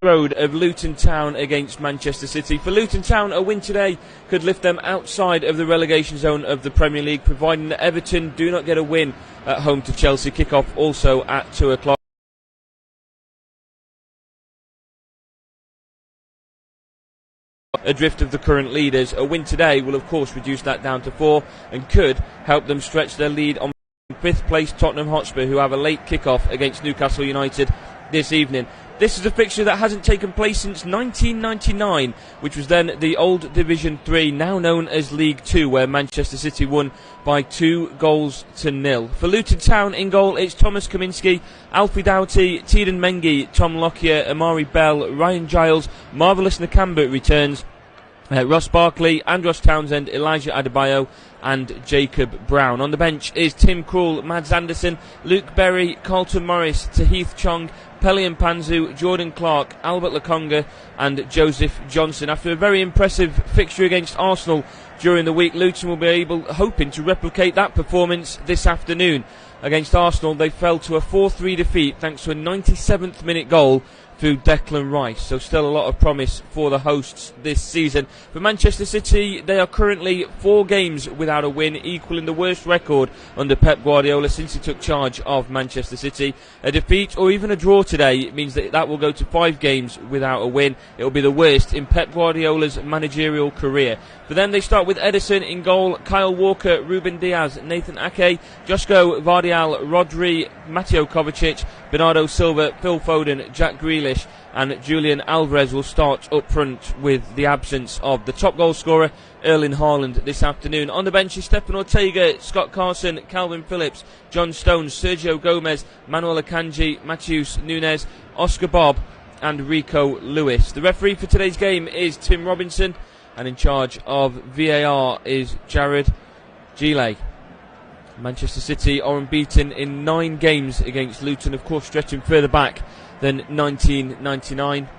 Road of Luton Town against Manchester City. For Luton Town, a win today could lift them outside of the relegation zone of the Premier League, providing that Everton do not get a win at home to Chelsea. Kick-off also at 2 o'clock. Adrift of the current leaders. A win today will of course reduce that down to 4 and could help them stretch their lead on 5th place Tottenham Hotspur, who have a late kick-off against Newcastle United this evening. This is a fixture that hasn't taken place since 1999, which was then the old Division 3, now known as League 2, where Manchester City won by 2-0. For Luton Town, in goal it's Thomas Kaminski, Alfie Doughty, Teden Mengi, Tom Lockyer, Amari Bell, Ryan Giles, Marvellous Nakamba returns, Ross Barkley, Andros Townsend, Elijah Adebayo and Jacob Brown. On the bench is Tim Krul, Mads Anderson, Luke Berry, Carlton Morris, Tahith Chong, Pelion Panzu, Jordan Clark, Albert Lakonga and Joseph Johnson. After a very impressive fixture against Arsenal during the week, Luton will be hoping to replicate that performance this afternoon. Against Arsenal, they fell to a 4-3 defeat thanks to a 97th minute goal through Declan Rice, so still a lot of promise for the hosts this season. For Manchester City, they are currently 4 games without a win, equaling the worst record under Pep Guardiola since he took charge of Manchester City. A defeat or even a draw today means that will go to 5 games without a win. It will be the worst in Pep Guardiola's managerial career. For them, they start with Ederson in goal, Kyle Walker, Ruben Diaz, Nathan Ake, Joško Vardial, Rodri, Mateo Kovacic, Bernardo Silva, Phil Foden, Jack Grealish and Julian Alvarez will start up front with the absence of the top goal scorer Erling Haaland this afternoon. On the bench is Stefan Ortega, Scott Carson, Calvin Phillips, John Stones, Sergio Gomez, Manuel Akanji, Matheus Nunes, Oscar Bob and Rico Lewis. The referee for today's game is Tim Robinson and in charge of VAR is Jared Gile. Manchester City are unbeaten in 9 games against Luton, of course stretching further back than 1999.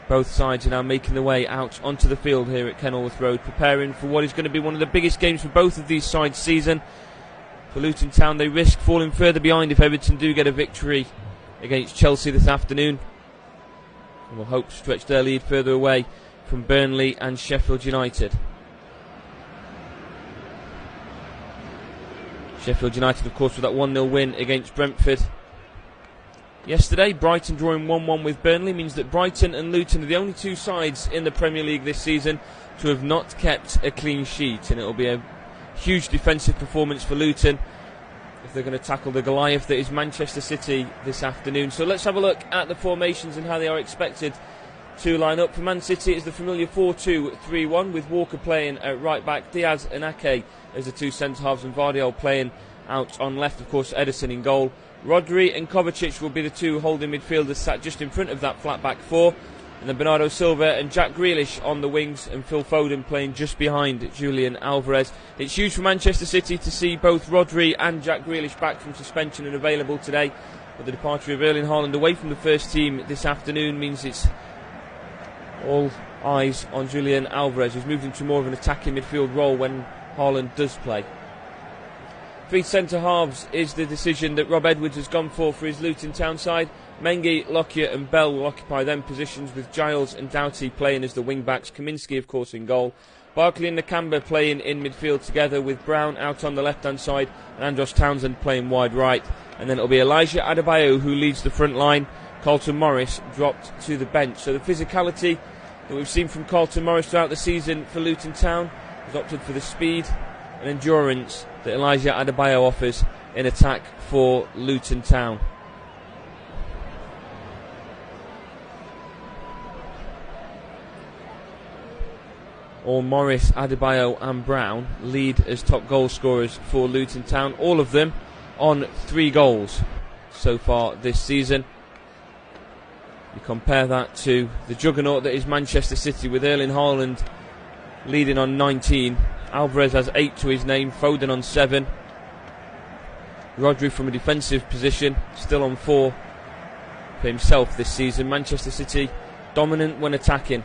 Both sides are now making their way out onto the field here at Kenilworth Road, preparing for what is going to be one of the biggest games for both of these sides this season. For Luton Town, they risk falling further behind if Everton do get a victory against Chelsea this afternoon, and will hope to stretch their lead further away from Burnley and Sheffield United. Sheffield United, of course, with that 1-0 win against Brentford yesterday. Brighton drawing 1-1 with Burnley means that Brighton and Luton are the only 2 sides in the Premier League this season to have not kept a clean sheet, and it will be a huge defensive performance for Luton if they're going to tackle the Goliath that is Manchester City this afternoon. So let's have a look at the formations and how they are expected to line up. For Man City, it's the familiar 4-2-3-1 with Walker playing at right back, Diaz and Ake as the 2 centre-halves and Vardiol playing out on left, of course Ederson in goal. Rodri and Kovacic will be the 2 holding midfielders sat just in front of that flat back 4, and then Bernardo Silva and Jack Grealish on the wings and Phil Foden playing just behind Julian Alvarez. It's huge for Manchester City to see both Rodri and Jack Grealish back from suspension and available today, but the departure of Erling Haaland away from the first team this afternoon means it's all eyes on Julian Alvarez, who's moved into more of an attacking midfield role when Haaland does play. 3 centre-halves is the decision that Rob Edwards has gone for his Luton Town side. Mengi, Lockyer and Bell will occupy them positions, with Giles and Doughty playing as the wing-backs. Kaminski, of course, in goal. Barkley and Nakamba playing in midfield together, with Brown out on the left-hand side and Andros Townsend playing wide right. And then it'll be Elijah Adebayo who leads the front line. Carlton Morris dropped to the bench. So the physicality that we've seen from Carlton Morris throughout the season for Luton Town has opted for the speed and endurance that Elijah Adebayo offers in attack for Luton Town. All Morris, Adebayo and Brown lead as top goal scorers for Luton Town, all of them on 3 goals so far this season. You compare that to the juggernaut that is Manchester City, with Erling Haaland leading on 19. Alvarez has 8 to his name, Foden on 7. Rodri from a defensive position, still on 4 for himself this season. Manchester City dominant when attacking.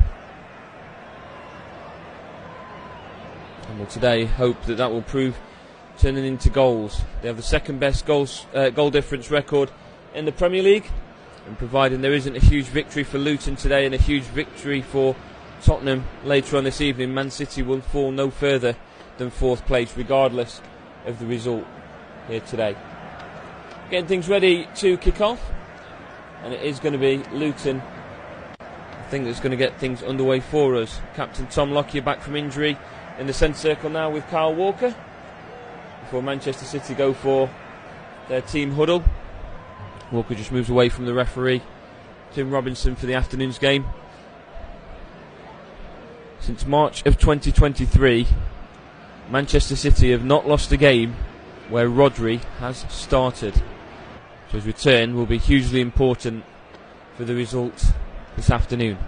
And will today hope that will prove turning into goals. They have the second best goal difference record in the Premier League, And providing there isn't a huge victory for Luton today and a huge victory for Tottenham later on this evening, Man City will fall no further than 4th place regardless of the result here today. Getting things ready to kick off, and it is going to be Luton, I think, that's going to get things underway for us. Captain Tom Lockyer back from injury in the centre circle now with Kyle Walker before Manchester City go for their team huddle. Walker just moves away from the referee, Tim Robinson, for the afternoon's game. Since March of 2023, Manchester City have not lost a game where Rodri has started. So his return will be hugely important for the result this afternoon.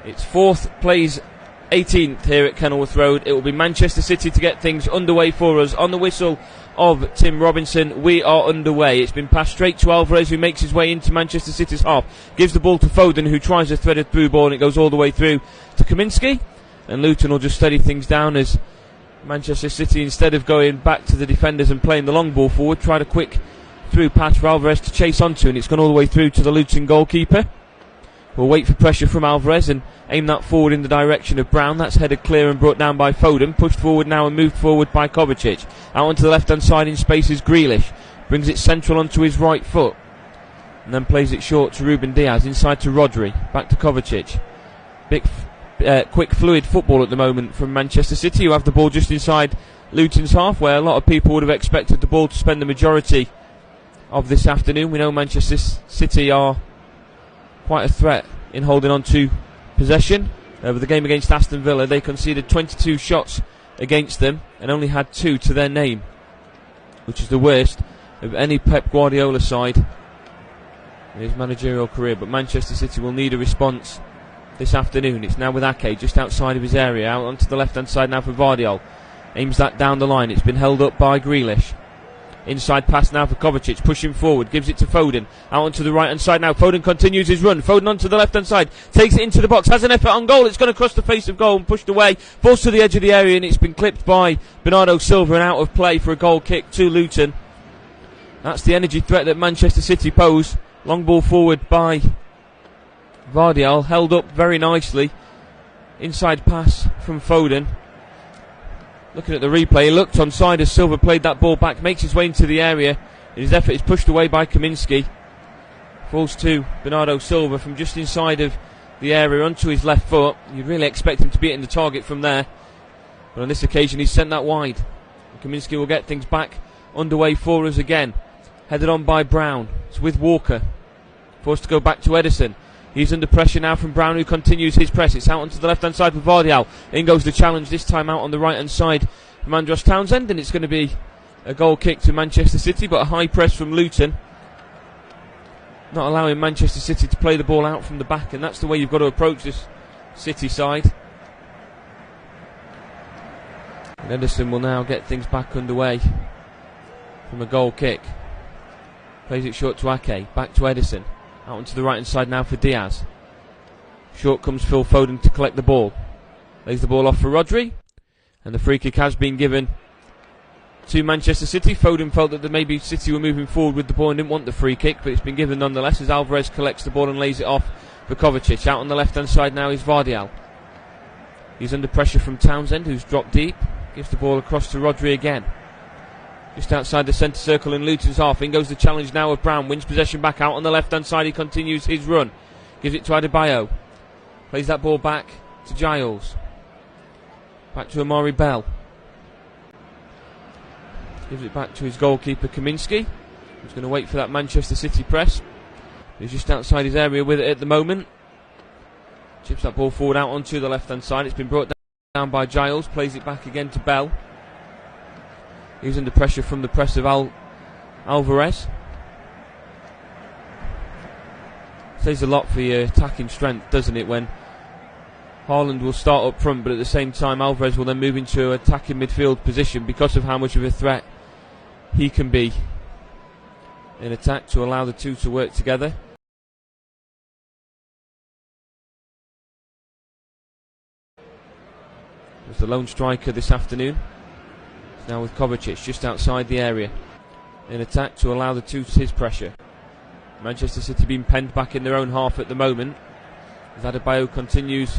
It's 4th plays 18th here at Kenilworth Road. It will be Manchester City to get things underway for us. On the whistle of Tim Robinson, we are underway. It's been passed straight to Alvarez, who makes his way into Manchester City's half. Gives the ball to Foden, who tries to thread a through ball, and it goes all the way through to Kaminski. And Luton will just steady things down as Manchester City, instead of going back to the defenders and playing the long ball forward, tried a quick through pass for Alvarez to chase onto, and it's gone all the way through to the Luton goalkeeper. We'll wait for pressure from Alvarez and aim that forward in the direction of Brown. That's headed clear and brought down by Foden. Pushed forward now and moved forward by Kovacic. Out onto the left-hand side in space is Grealish. Brings it central onto his right foot. And then plays it short to Ruben Diaz. Inside to Rodri. Back to Kovacic. Big, quick, fluid football at the moment from Manchester City, who have the ball just inside Luton's half, where a lot of people would have expected the ball to spend the majority of this afternoon. We know Manchester City are quite a threat in holding on to possession. Over the game against Aston Villa, they conceded 22 shots against them and only had 2 to their name, which is the worst of any Pep Guardiola side in his managerial career. But Manchester City will need a response this afternoon. It's now with Ake just outside of his area, out onto the left hand side now for Vardiol. Aims that down the line. It's been held up by Grealish. Inside pass now for Kovacic, pushing forward, gives it to Foden, out onto the right hand side now. Foden continues his run. Foden onto the left hand side, takes it into the box, has an effort on goal. It's going to cross the face of goal and pushed away, falls to the edge of the area, and it's been clipped by Bernardo Silva and out of play for a goal kick to Luton. That's the energy threat that Manchester City pose. Long ball forward by Vardiol, held up very nicely. Inside pass from Foden. Looking at the replay, he looked onside as Silva played that ball back, makes his way into the area. His effort is pushed away by Kaminski. Falls to Bernardo Silva from just inside of the area onto his left foot. You'd really expect him to be hitting the target from there, but on this occasion he's sent that wide. Kaminski will get things back underway for us again. Headed on by Brown. It's with Walker. Forced to go back to Edison. He's under pressure now from Brown, who continues his press. It's out onto the left-hand side for Vardiol. In goes the challenge, this time out on the right-hand side from Andros Townsend, and it's going to be a goal kick to Manchester City, but a high press from Luton, not allowing Manchester City to play the ball out from the back, and that's the way you've got to approach this City side. And Edison will now get things back underway from a goal kick. Plays it short to Ake, back to Edison. Out onto the right hand side now for Diaz. Short comes Phil Foden to collect the ball. Lays the ball off for Rodri. And the free kick has been given to Manchester City. Foden felt that maybe City were moving forward with the ball and didn't want the free kick, but it's been given nonetheless as Alvarez collects the ball and lays it off for Kovacic. Out on the left hand side now is Vardiol. He's under pressure from Townsend, who's dropped deep. Gives the ball across to Rodri again. Just outside the centre circle in Luton's half. In goes the challenge now of Brown. Wins possession back out on the left hand side. He continues his run. Gives it to Adebayo. Plays that ball back to Giles. Back to Amari Bell. Gives it back to his goalkeeper Kaminski. He's going to wait for that Manchester City press. He's just outside his area with it at the moment. Chips that ball forward out onto the left hand side. It's been brought down by Giles. Plays it back again to Bell. He's under pressure from the press of Alvarez. Says a lot for your attacking strength, doesn't it, when Haaland will start up front, but at the same time Alvarez will then move into an attacking midfield position because of how much of a threat he can be in attack, to allow the two to work together. As the lone striker this afternoon, Now with Kovacic just outside the area in attack to allow the two his pressure. Manchester City being penned back in their own half at the moment as Adebayo continues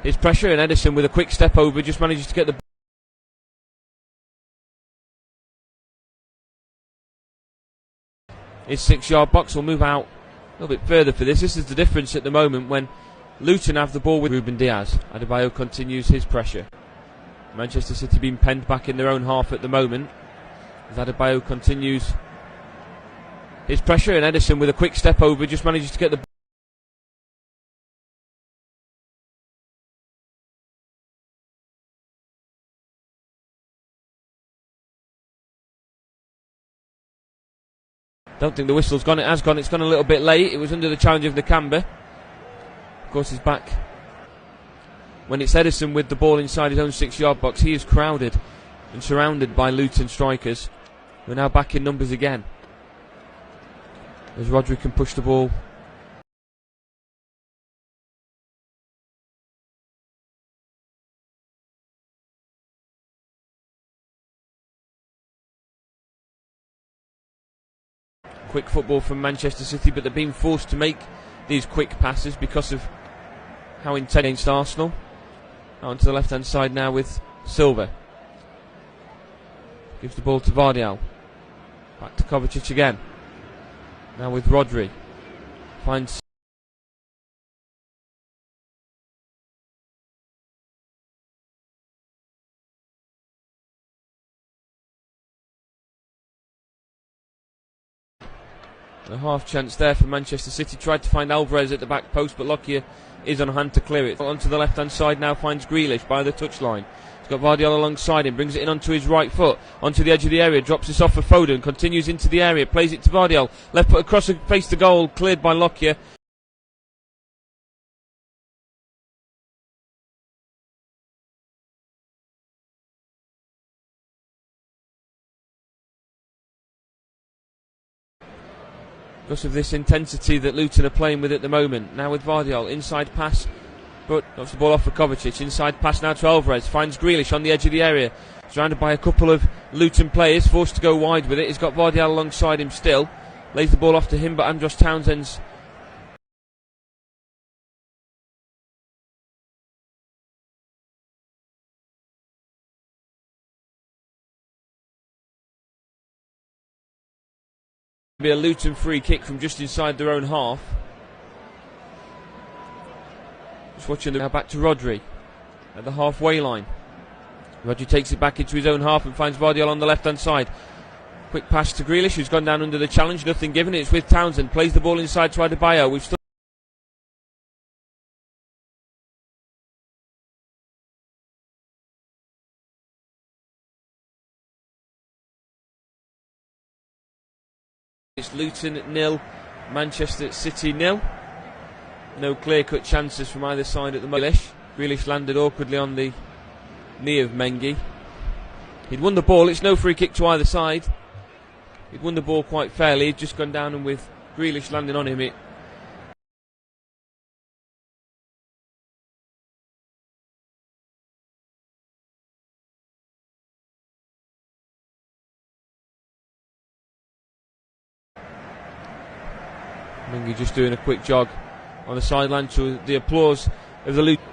his pressure, and Edison with a quick step over just manages to get the his 6-yard box. Will move out a little bit further for this. This is the difference at the moment when Luton have the ball with Ruben Diaz. Adebayo continues his pressure. Manchester City being penned back in their own half at the moment as Adebayo continues his pressure, and Edison with a quick step over just manages to get the don't think the whistle's gone. It has gone. It's gone a little bit late. It was under the challenge of Nakamba. Of course, he's back. When it's Edison with the ball inside his own 6-yard box, he is crowded and surrounded by Luton strikers. We're now back in numbers again as Rodri can push the ball. Quick football from Manchester City, but they're being forced to make these quick passes because of how intense against Arsenal. Out onto the left hand side now with Silva. Gives the ball to Vardial. Back to Kovacic again. Now with Rodri. Finds a half chance there for Manchester City. Tried to find Alvarez at the back post, but Lockyer is on hand to clear it. Onto the left hand side now finds Grealish by the touchline. He's got Vardial alongside him, brings it in onto his right foot, onto the edge of the area, drops this off for Foden, continues into the area, plays it to Vardial, left foot across, face the goal, cleared by Lockyer. Because of this intensity that Luton are playing with at the moment. Now with Vardial, inside pass, but knocks the ball off for Kovacic. Inside pass now to Alvarez, finds Grealish on the edge of the area, surrounded by a couple of Luton players, forced to go wide with it. He's got Vardial alongside him still, lays the ball off to him, but Andros Townsend's be a Luton free kick from just inside their own half. Just watching now back to Rodri at the halfway line. Rodri takes it back into his own half and finds Vardial on the left hand side. Quick pass to Grealish, who's gone down under the challenge, nothing given. It's with Townsend, plays the ball inside to Adebayo. We've still it's Luton 0, Manchester City 0. No clear-cut chances from either side at the moment. Grealish landed awkwardly on the knee of Mengi. He'd won the ball. It's no free kick to either side. He'd won the ball quite fairly. He'd just gone down, and with Grealish landing on him, Mengi just doing a quick jog on the sideline to the applause of the Luton.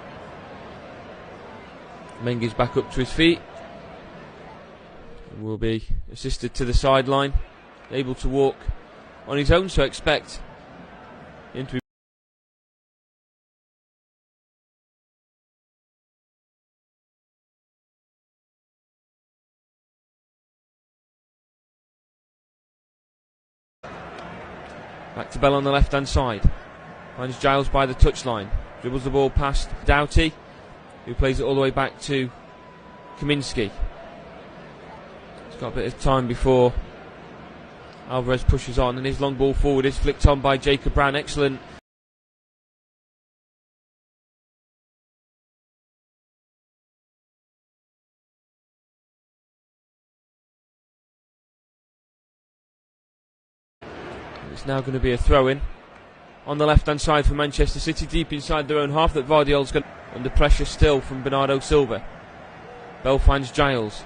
Mengi's back up to his feet and will be assisted to the sideline, able to walk on his own, so expect him to be back to Bell on the left hand side. Finds Giles by the touchline. Dribbles the ball past Doughty, who plays it all the way back to Kaminski. He's got a bit of time before Alvarez pushes on, and his long ball forward is flicked on by Jacob Brown. Excellent. It's now going to be a throw-in on the left-hand side for Manchester City, deep inside their own half, that Vardial's got under pressure still from Bernardo Silva. Bell finds Giles.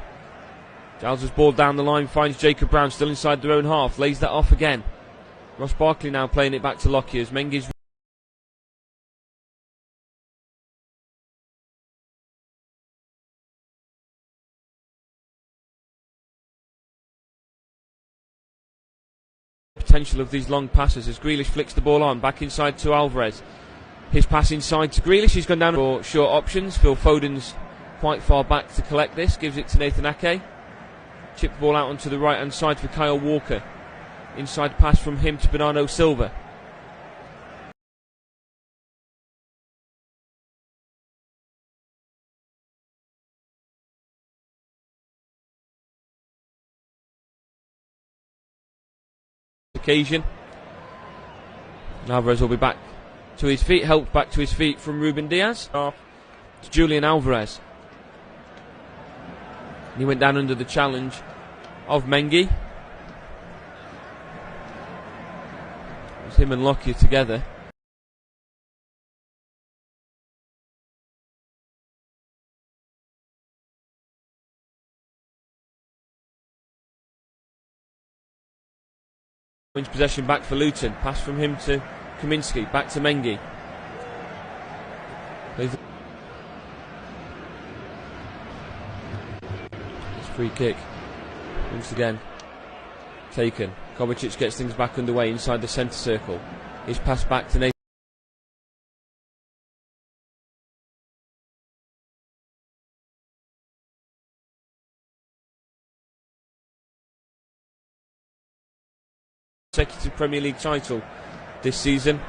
Giles has ball down the line, finds Jacob Brown, still inside their own half, lays that off again. Ross Barkley now playing it back to Lockyer as Mengi's potential of these long passes as Grealish flicks the ball on, back inside to Alvarez. His pass inside to Grealish, he's gone down for short options. Phil Foden's quite far back to collect this, gives it to Nathan Ake. Chip the ball out onto the right hand side for Kyle Walker. Inside pass from him to Bernardo Silva. Occasion. Alvarez will be back to his feet, helped back to his feet from Ruben Diaz. To Julian Alvarez. He went down under the challenge of Mengi. It was him and Lockyer together. Wins possession back for Luton. Pass from him to Kaminski. Back to Mengi. This free kick. Once again taken. Kovacic gets things back underway inside the centre circle. His pass back to Nathan. Consecutive Premier League title this season.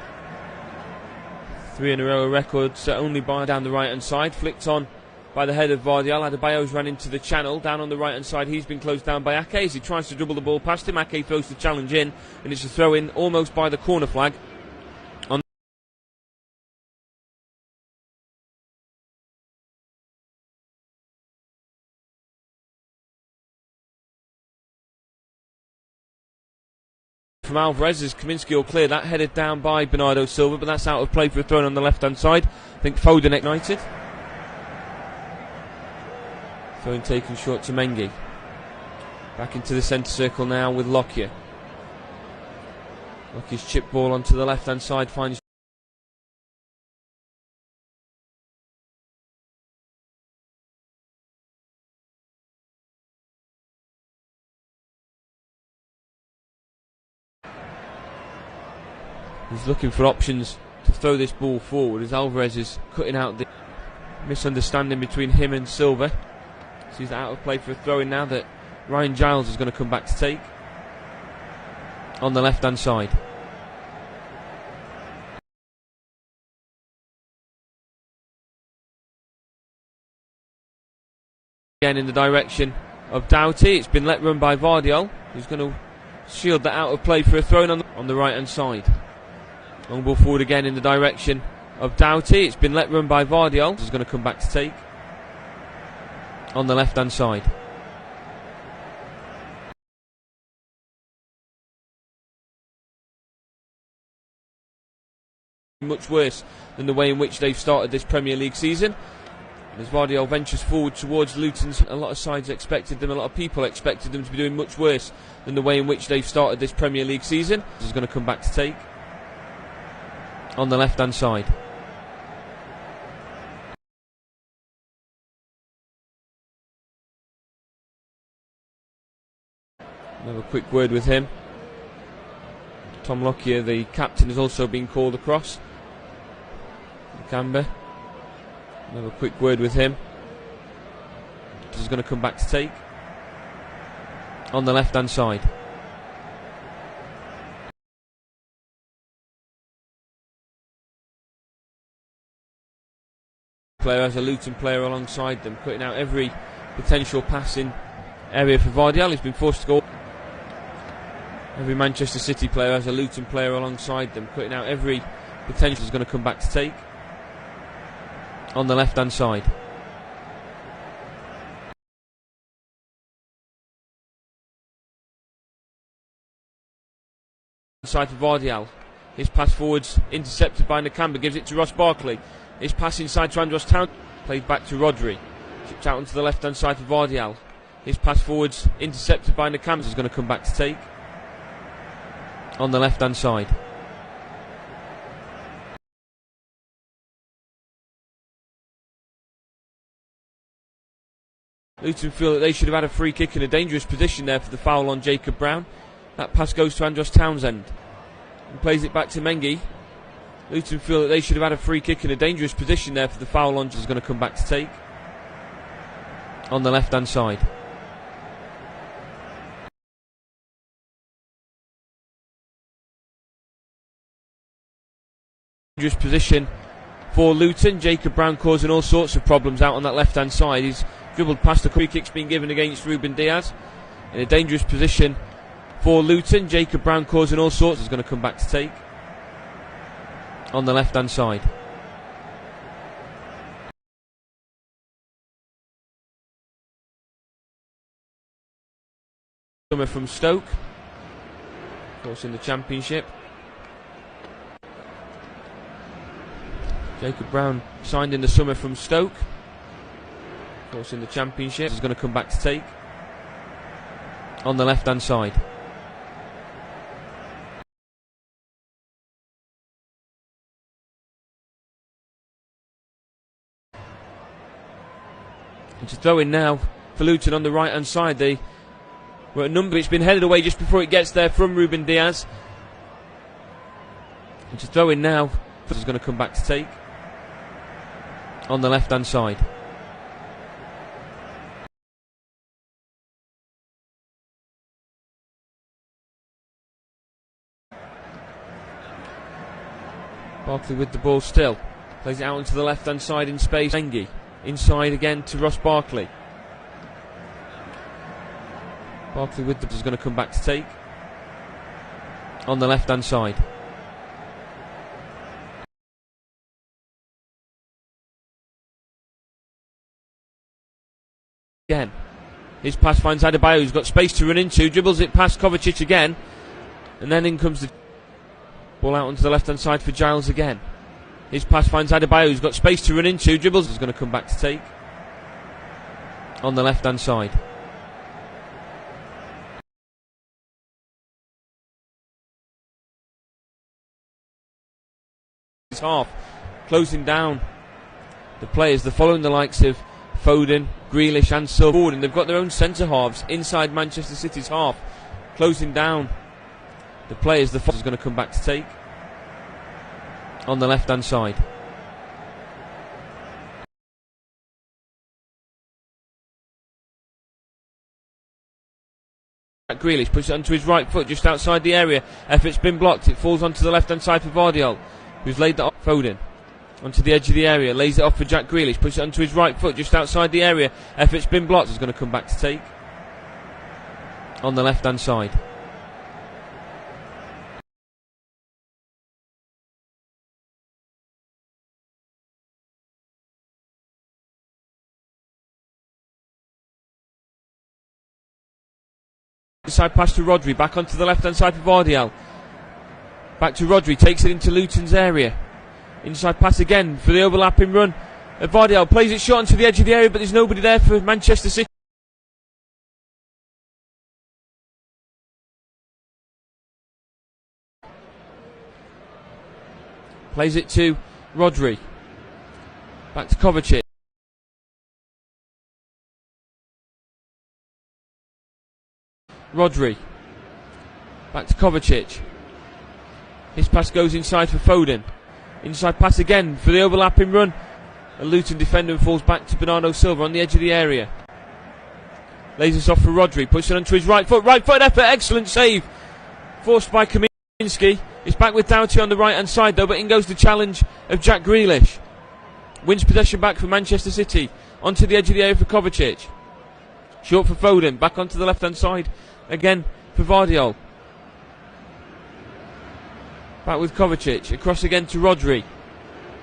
3 in a row, a record set only by down the right hand side. Flicked on by the head of Vardial. Adebayo's ran into the channel. Down on the right hand side, he's been closed down by Ake as he tries to dribble the ball past him. Ake throws the challenge in, and it's a throw in almost by the corner flag. From Alvarez as Kaminski will clear that, headed down by Bernardo Silva, but that's out of play for a throw on the left hand side. I think Foden ignited. Throw taken short to Mengi. Back into the centre circle now with Lockyer. Lockyer's chip ball onto the left hand side, finds he's looking for options to throw this ball forward as Alvarez is cutting out the misunderstanding between him and Silva. Sees that out of play for a throw in now that Ryan Giles is going to come back to take on the left hand side. Again in the direction of Doughty. It's been let run by Vardial, who's going to shield that out of play for a throw in on the right hand side. Long ball forward again in the direction of Doughty. It's been let run by Vardial. He's going to come back to take on the left hand side. Much worse than the way in which they've started this Premier League season. As Vardial ventures forward towards Luton's, a lot of sides expected them, a lot of people expected them to be doing much worse than the way in which they've started this Premier League season. He's going to come back to take on the left hand side. Have a quick word with him. Tom Lockyer, the captain, has also been called across. Camber. Have a quick word with him. He's going to come back to take on the left hand side. Player has a Luton player alongside them, cutting out every potential passing area for Vardial. He's been forced to go. Every Manchester City player has a Luton player alongside them, cutting out every potential. Is going to come back to take on the left hand side. Inside for Vardial. His pass forwards intercepted by Nakamba, gives it to Ross Barkley. His pass inside to Andros Town, played back to Rodri. Chipped out onto the left hand side for Vardial. His pass forwards intercepted by Nakams is going to come back to take. On the left hand side. Luton feel that they should have had a free kick in a dangerous position there for the foul on Jacob Brown. That pass goes to Andros Townsend and plays it back to Mengi. Luton feel that they should have had a free kick in a dangerous position there for the foul on is going to come back to take. On the left hand side. Dangerous position for Luton. Jacob Brown causing all sorts of problems out on that left hand side. He's dribbled past the free kicks being given against Ruben Diaz. In a dangerous position for Luton. Jacob Brown causing all sorts is going to come back to take. On the left hand side. Summer from Stoke. Of course in the Championship. Jacob Brown signed in the summer from Stoke. Of course in the Championship. Is going to come back to take. On the left hand side. And to throw in now for Luton on the right hand side. They were a number. It's been headed away just before it gets there from Ruben Diaz. And to throw in now, is going to come back to take. On the left hand side. Barkley with the ball still. Plays it out onto the left hand side in space. Mengi inside again to Ross Barkley. Barkley with the is going to come back to take. On the left hand side. Again. His pass finds Adebayo, who's got space to run into, dribbles it past Kovacic again, and then in comes the ball out onto the left hand side for Giles again. His pass finds Adebayo, who's got space to run into, dribbles is going to come back to take. On the left hand side. It's half closing down the players. They're following the likes of Foden, Grealish and Silva, and they've got their own centre halves inside Manchester City's half, closing down the players. The is going to come back to take. On the left hand side. Grealish puts it onto his right foot just outside the area. Effort's been blocked. It falls onto the left hand side for Vardial, who's laid that off. Foden onto the edge of the area, lays it off for Jack Grealish, puts it onto his right foot just outside the area. Effort's been blocked. Is going to come back to take. On the left hand side. Inside pass to Rodri, back onto the left hand side for Vardial. Back to Rodri, takes it into Luton's area. Inside pass again for the overlapping run. Vardial plays it short onto the edge of the area, but there's nobody there for Manchester City. Plays it to Rodri. Back to Kovacic. Rodri. Back to Kovacic. His pass goes inside for Foden. Inside pass again for the overlapping run. A Luton defender falls back to Bernardo Silva on the edge of the area. Lays this off for Rodri. Puts it onto his right foot. Right foot effort. Excellent save. Forced by Kaminski. It's back with Doughty on the right hand side though, but in goes the challenge of Jack Grealish. Wins possession back for Manchester City. Onto the edge of the area for Kovacic. Short for Foden. Back onto the left hand side. Again for Vardial. Back with Kovacic. Across again to Rodri.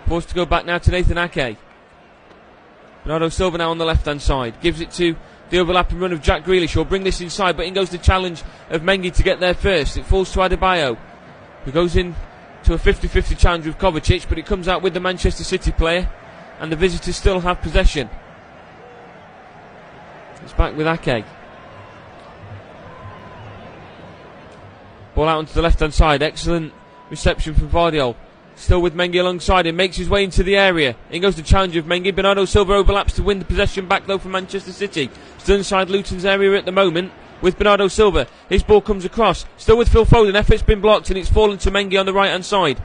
Forced to go back now to Nathan Ake. Bernardo Silva now on the left hand side. Gives it to the overlapping run of Jack Grealish. He'll bring this inside, but in goes the challenge of Mengi to get there first. It falls to Adebayo, who goes in to a 50-50 challenge with Kovacic, but it comes out with the Manchester City player, and the visitors still have possession. It's back with Ake. Ball out onto the left hand side. Excellent reception from Vardiol. Still with Mengi alongside him. Makes his way into the area. In goes the challenge of Mengi. Bernardo Silva overlaps to win the possession back though from Manchester City. Still inside Luton's area at the moment with Bernardo Silva. His ball comes across. Still with Phil Foden. Effort's been blocked and it's fallen to Mengi on the right hand side.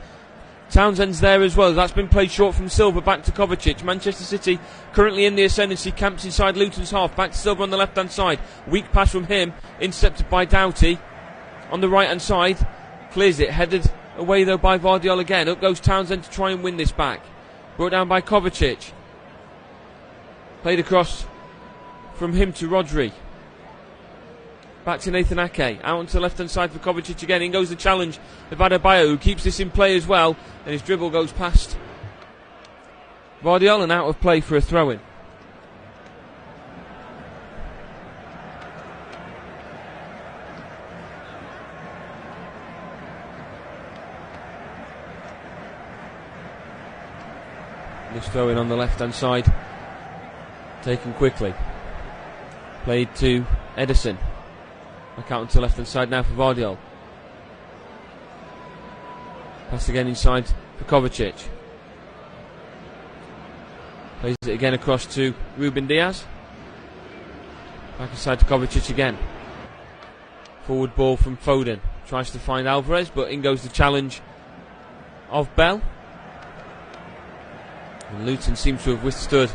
Townsend's there as well. That's been played short from Silva back to Kovacic. Manchester City currently in the ascendancy. Camps inside Luton's half. Back to Silva on the left hand side. Weak pass from him. Intercepted by Doughty on the right hand side. Clears it. Headed away though by Vardiol again. Up goes Townsend to try and win this back. Brought down by Kovacic. Played across from him to Rodri. Back to Nathan Ake. Out onto the left hand side for Kovacic again. In goes the challenge of Adebayo, who keeps this in play as well. And his dribble goes past Vardiol and out of play for a throw in. This throw in on the left hand side taken quickly. Played to Edison. Back out onto the left hand side now for Vardiol. Pass again inside for Kovacic. Plays it again across to Ruben Diaz. Back inside to Kovacic again. Forward ball from Foden. Tries to find Alvarez, but in goes the challenge of Bell. And Luton seems to have withstood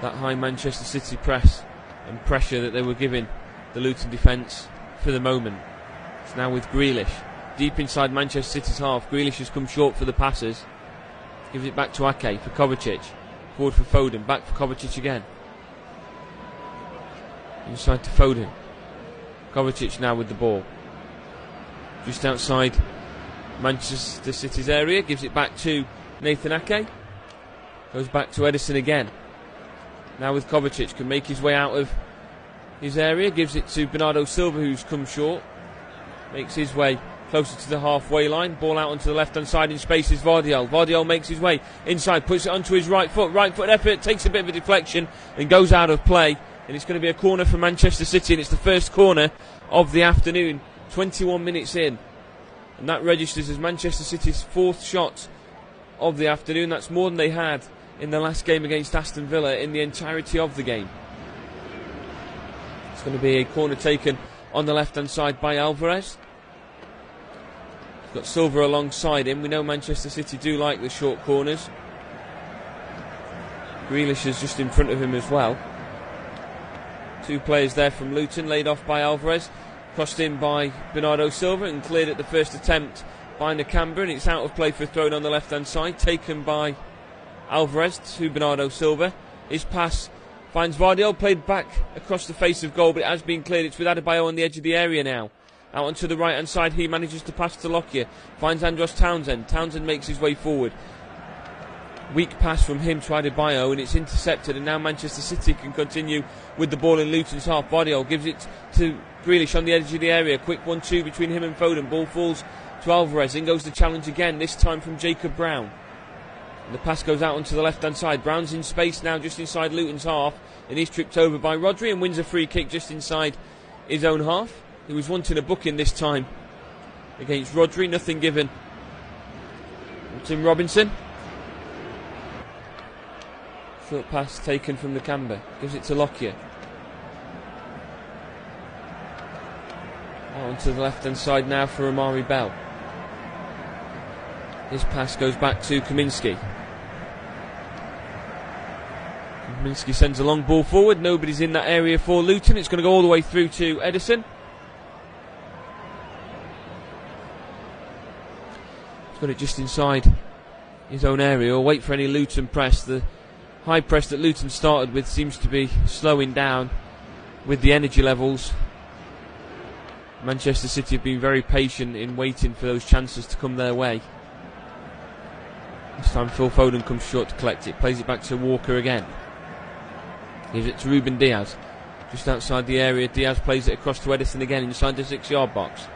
that high Manchester City press and pressure that they were giving the Luton defence for the moment. It's now with Grealish deep inside Manchester City's half. Grealish has come short for the passes. Gives it back to Ake for Kovacic. Forward for Foden. Back for Kovacic again. Inside to Foden. Kovacic now with the ball. Just outside Manchester City's area. Gives it back to Nathan Ake. Goes back to Edison again. Now with Kovacic. Can make his way out of his area. Gives it to Bernardo Silva, who's come short. Makes his way closer to the halfway line. Ball out onto the left hand side in space is Vardiol. Vardiol makes his way inside. Puts it onto his right foot. Right foot effort. Takes a bit of a deflection and goes out of play. And it's going to be a corner for Manchester City. And it's the first corner of the afternoon. 21 minutes in. And that registers as Manchester City's fourth shot of the afternoon. That's more than they had in the last game against Aston Villa in the entirety of the game. It's going to be a corner taken on the left hand side by Alvarez. He's got Silva alongside him. We know Manchester City do like the short corners. Grealish is just in front of him as well. Two players there from Luton, laid off by Alvarez. Crossed in by Bernardo Silva and cleared at the first attempt by Nakamba, and it's out of play for a throw on the left hand side, taken by Alvarez to Bernardo Silva. His pass finds Vardiol, played back across the face of goal, but it has been cleared. It's with Adebayo on the edge of the area now. Out onto the right hand side, he manages to pass to Lockyer. Finds Andros Townsend. Townsend makes his way forward. Weak pass from him to Adebayo, and it's intercepted, and now Manchester City can continue with the ball in Luton's half. Vardiol gives it to Grealish on the edge of the area. Quick 1-2 between him and Foden. Ball falls to Alvarez. In goes the challenge again, this time from Jacob Brown. And the pass goes out onto the left hand side. Brown's in space now just inside Luton's half, and he's tripped over by Rodri and wins a free kick just inside his own half. He was wanting a booking this time against Rodri. Nothing given. Tim Robinson. Short pass taken from Nakamba. Gives it to Lockyer. Out onto the left hand side now for Amari Bell. His pass goes back to Kaminski. Kaminski sends a long ball forward. Nobody's in that area for Luton. It's going to go all the way through to Edison. He's got it just inside his own area. Or wait for any Luton press. The high press that Luton started with seems to be slowing down with the energy levels. Manchester City have been very patient in waiting for those chances to come their way. This time Phil Foden comes short to collect it. Plays it back to Walker again. Gives it to Ruben Diaz. Just outside the area. Diaz plays it across to Edison again inside the 6-yard box.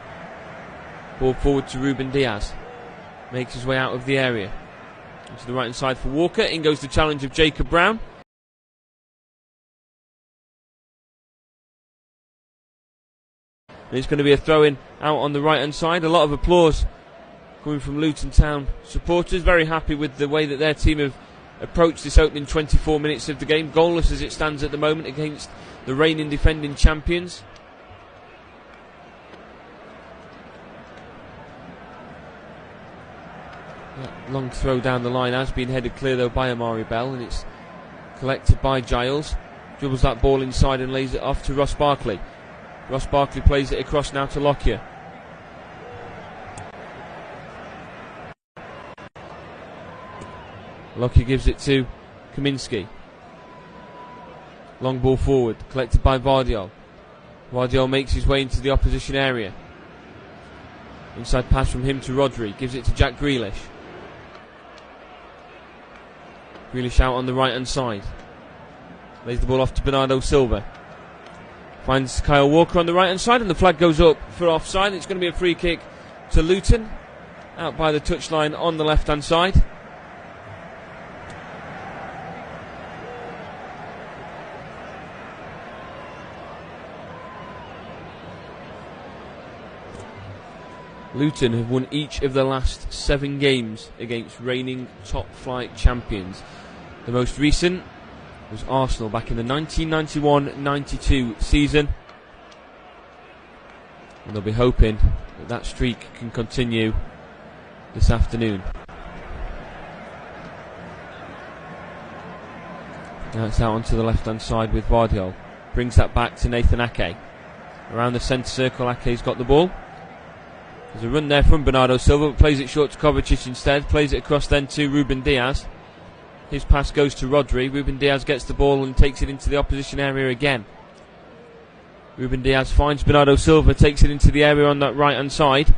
Ball forward to Ruben Diaz. Makes his way out of the area. To the right hand side for Walker. In goes the challenge of Jacob Brown. and it's going to be a throw-in out on the right-hand side. A lot of applause coming from Luton Town supporters, very happy with the way that their team have approached this opening 24 minutes of the game, goalless as it stands at the moment against the reigning defending champions. That long throw down the line has been headed clear though by Amari Bell, and it's collected by Giles. Dribbles that ball inside and lays it off to Ross Barkley. Ross Barkley plays it across now to Lockyer. Lockyer gives it to Kaminski. Long ball forward, collected by Vardiol. Vardiol makes his way into the opposition area. Inside pass from him to Rodri, gives it to Jack Grealish. Grealish out on the right hand side. Lays the ball off to Bernardo Silva. Finds Kyle Walker on the right hand side, and the flag goes up for offside. It's going to be a free kick to Luton, out by the touchline on the left hand side. Luton have won each of the last 7 games against reigning top flight champions. The most recent was Arsenal back in the 1991-92 season, and they'll be hoping that that streak can continue this afternoon. Now it's out onto the left hand side with Vardiol. Brings that back to Nathan Ake. Around the centre circle, Ake's got the ball. There's a run there from Bernardo Silva, but plays it short to Kovacic instead. Plays it across then to Ruben Diaz. His pass goes to Rodri. Ruben Diaz gets the ball and takes it into the opposition area again. Ruben Diaz finds Bernardo Silva, takes it into the area on that right hand side.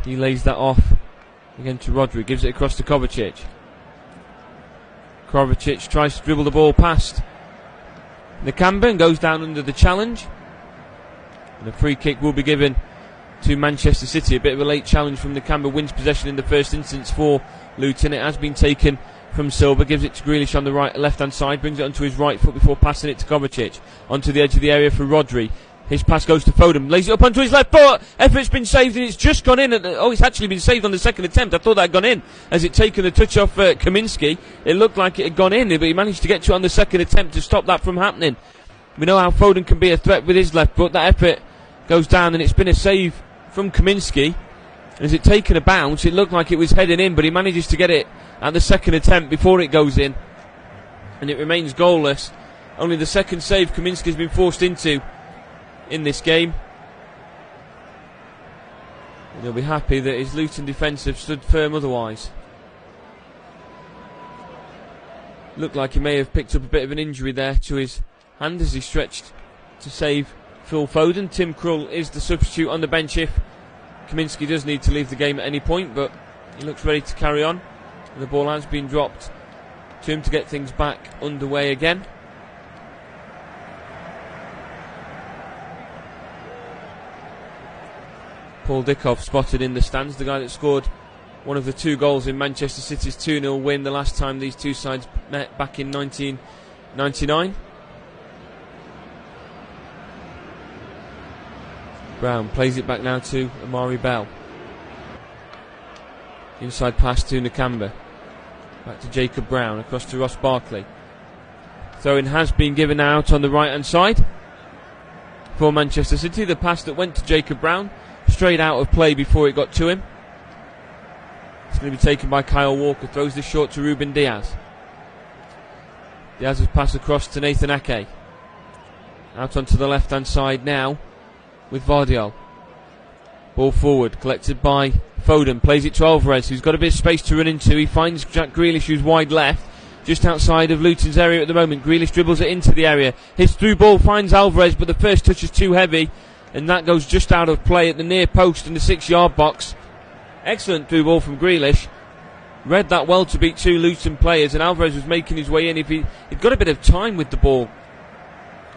He lays that off again to Rodri, gives it across to Kovacic. Kovacic tries to dribble the ball past Nakamba and goes down under the challenge. And a free kick will be given to Manchester City. A bit of a late challenge from Nakamba, wins possession in the first instance for Luton. It has been taken from Silva, gives it to Grealish on the left hand side, brings it onto his right foot before passing it to Kovacic. Onto the edge of the area for Rodri. His pass goes to Foden, lays it up onto his left foot. Effort's been saved and it's just gone in. It's actually been saved on the second attempt. I thought that had gone in as it taken the touch off Kaminski. It looked like it had gone in, but he managed to get to it on the second attempt to stop that from happening. We know how Foden can be a threat with his left foot. That effort goes down and it's been a save from Kaminski. As it taken a bounce, it looked like it was heading in, but he manages to get it at the second attempt before it goes in, and it remains goalless. Only the second save Kaminski's been forced into in this game, and he'll be happy that his Luton defence have stood firm otherwise. Looked like he may have picked up a bit of an injury there to his hand as he stretched to save Phil Foden. Tim Krul is the substitute on the bench if Kaminski does need to leave the game at any point, but he looks ready to carry on. And the ball has been dropped to him to get things back underway again. Paul Dickov spotted in the stands, the guy that scored one of the 2 goals in Manchester City's 2-0 win the last time these two sides met back in 1999. Brown plays it back now to Amari Bell. Inside pass to Nakamba. Back to Jacob Brown, across to Ross Barkley. Throw-in has been given out on the right hand side for Manchester City. The pass that went to Jacob Brown straight out of play before it got to him. It's going to be taken by Kyle Walker. Throws this short to Ruben Diaz. Diaz's pass across to Nathan Ake. Out onto the left hand side now with Vardiol. Ball forward, collected by Foden. Plays it to Alvarez, who's got a bit of space to run into. He finds Jack Grealish, who's wide left, just outside of Luton's area at the moment. Grealish dribbles it into the area. His through ball finds Alvarez, but the first touch is too heavy, and that goes just out of play at the near post in the 6-yard box. Excellent through ball from Grealish. Read that well to beat 2 Luton players, and Alvarez was making his way in. If he'd got a bit of time with the ball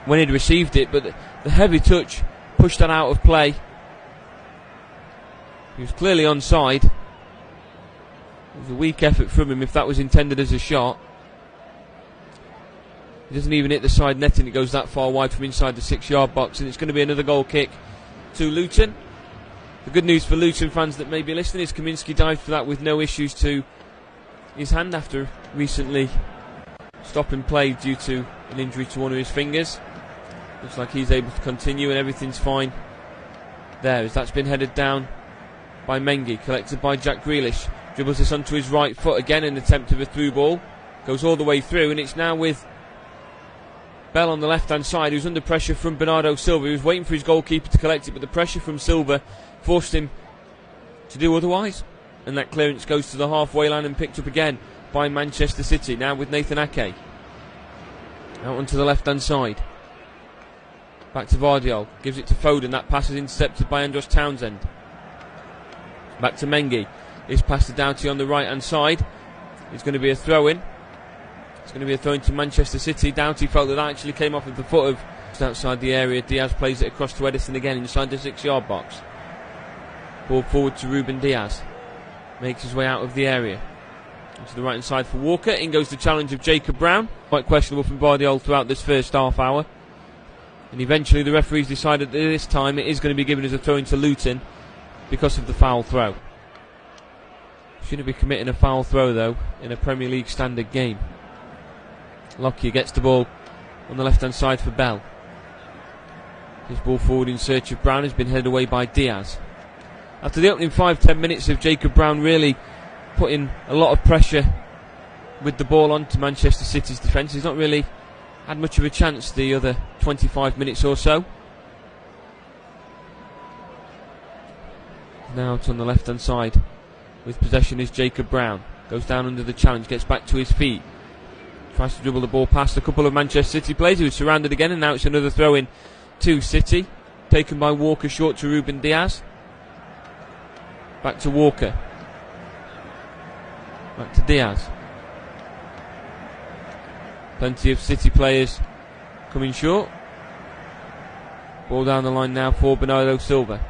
when he'd received it, but the heavy touch pushed that out of play. He was clearly onside. It was a weak effort from him if that was intended as a shot. It doesn't even hit the side netting, it goes that far wide from inside the 6-yard box, and it's going to be another goal kick to Luton. The good news for Luton fans that may be listening is Kaminski dived for that with no issues to his hand after recently stopping play due to an injury to one of his fingers. Looks like he's able to continue and everything's fine there, as that's been headed down by Mengi, collected by Jack Grealish. Dribbles this onto his right foot again in an attempt of a through ball. Goes all the way through, and it's now with Bell on the left hand side, who's under pressure from Bernardo Silva. He was waiting for his goalkeeper to collect it, but the pressure from Silva forced him to do otherwise, and that clearance goes to the halfway line and picked up again by Manchester City, now with Nathan Ake out onto the left hand side. Back to Vardiol, gives it to Foden. That pass is intercepted by Andros Townsend. Back to Mengi. This pass to Doughty on the right hand side. It's going to be a throw in. It's going to be a throw in to Manchester City. Doughty felt that actually came off of the foot of just outside the area. Diaz plays it across to Edison again inside the 6-yard box. Ball forward to Ruben Diaz. Makes his way out of the area. To the right hand side for Walker. In goes the challenge of Jacob Brown. Quite questionable from Vardiol throughout this first half hour. And eventually the referees decided that this time it is going to be given as a throw into Luton because of the foul throw. Shouldn't be committing a foul throw though in a Premier League standard game. Lockyer gets the ball on the left hand side for Bell. His ball forward in search of Brown has been headed away by Diaz. After the opening 5-10 minutes of Jacob Brown really putting a lot of pressure with the ball onto Manchester City's defence, he's not really had much of a chance the other 25 minutes or so. Now out on the left hand side with possession is Jacob Brown. Goes down under the challenge, gets back to his feet. Tries to dribble the ball past a couple of Manchester City players. He was surrounded again, and now it's another throw in to City. Taken by Walker short to Ruben Diaz. Back to Walker. Back to Diaz. Plenty of City players coming short. Ball down the line now for Bernardo Silva.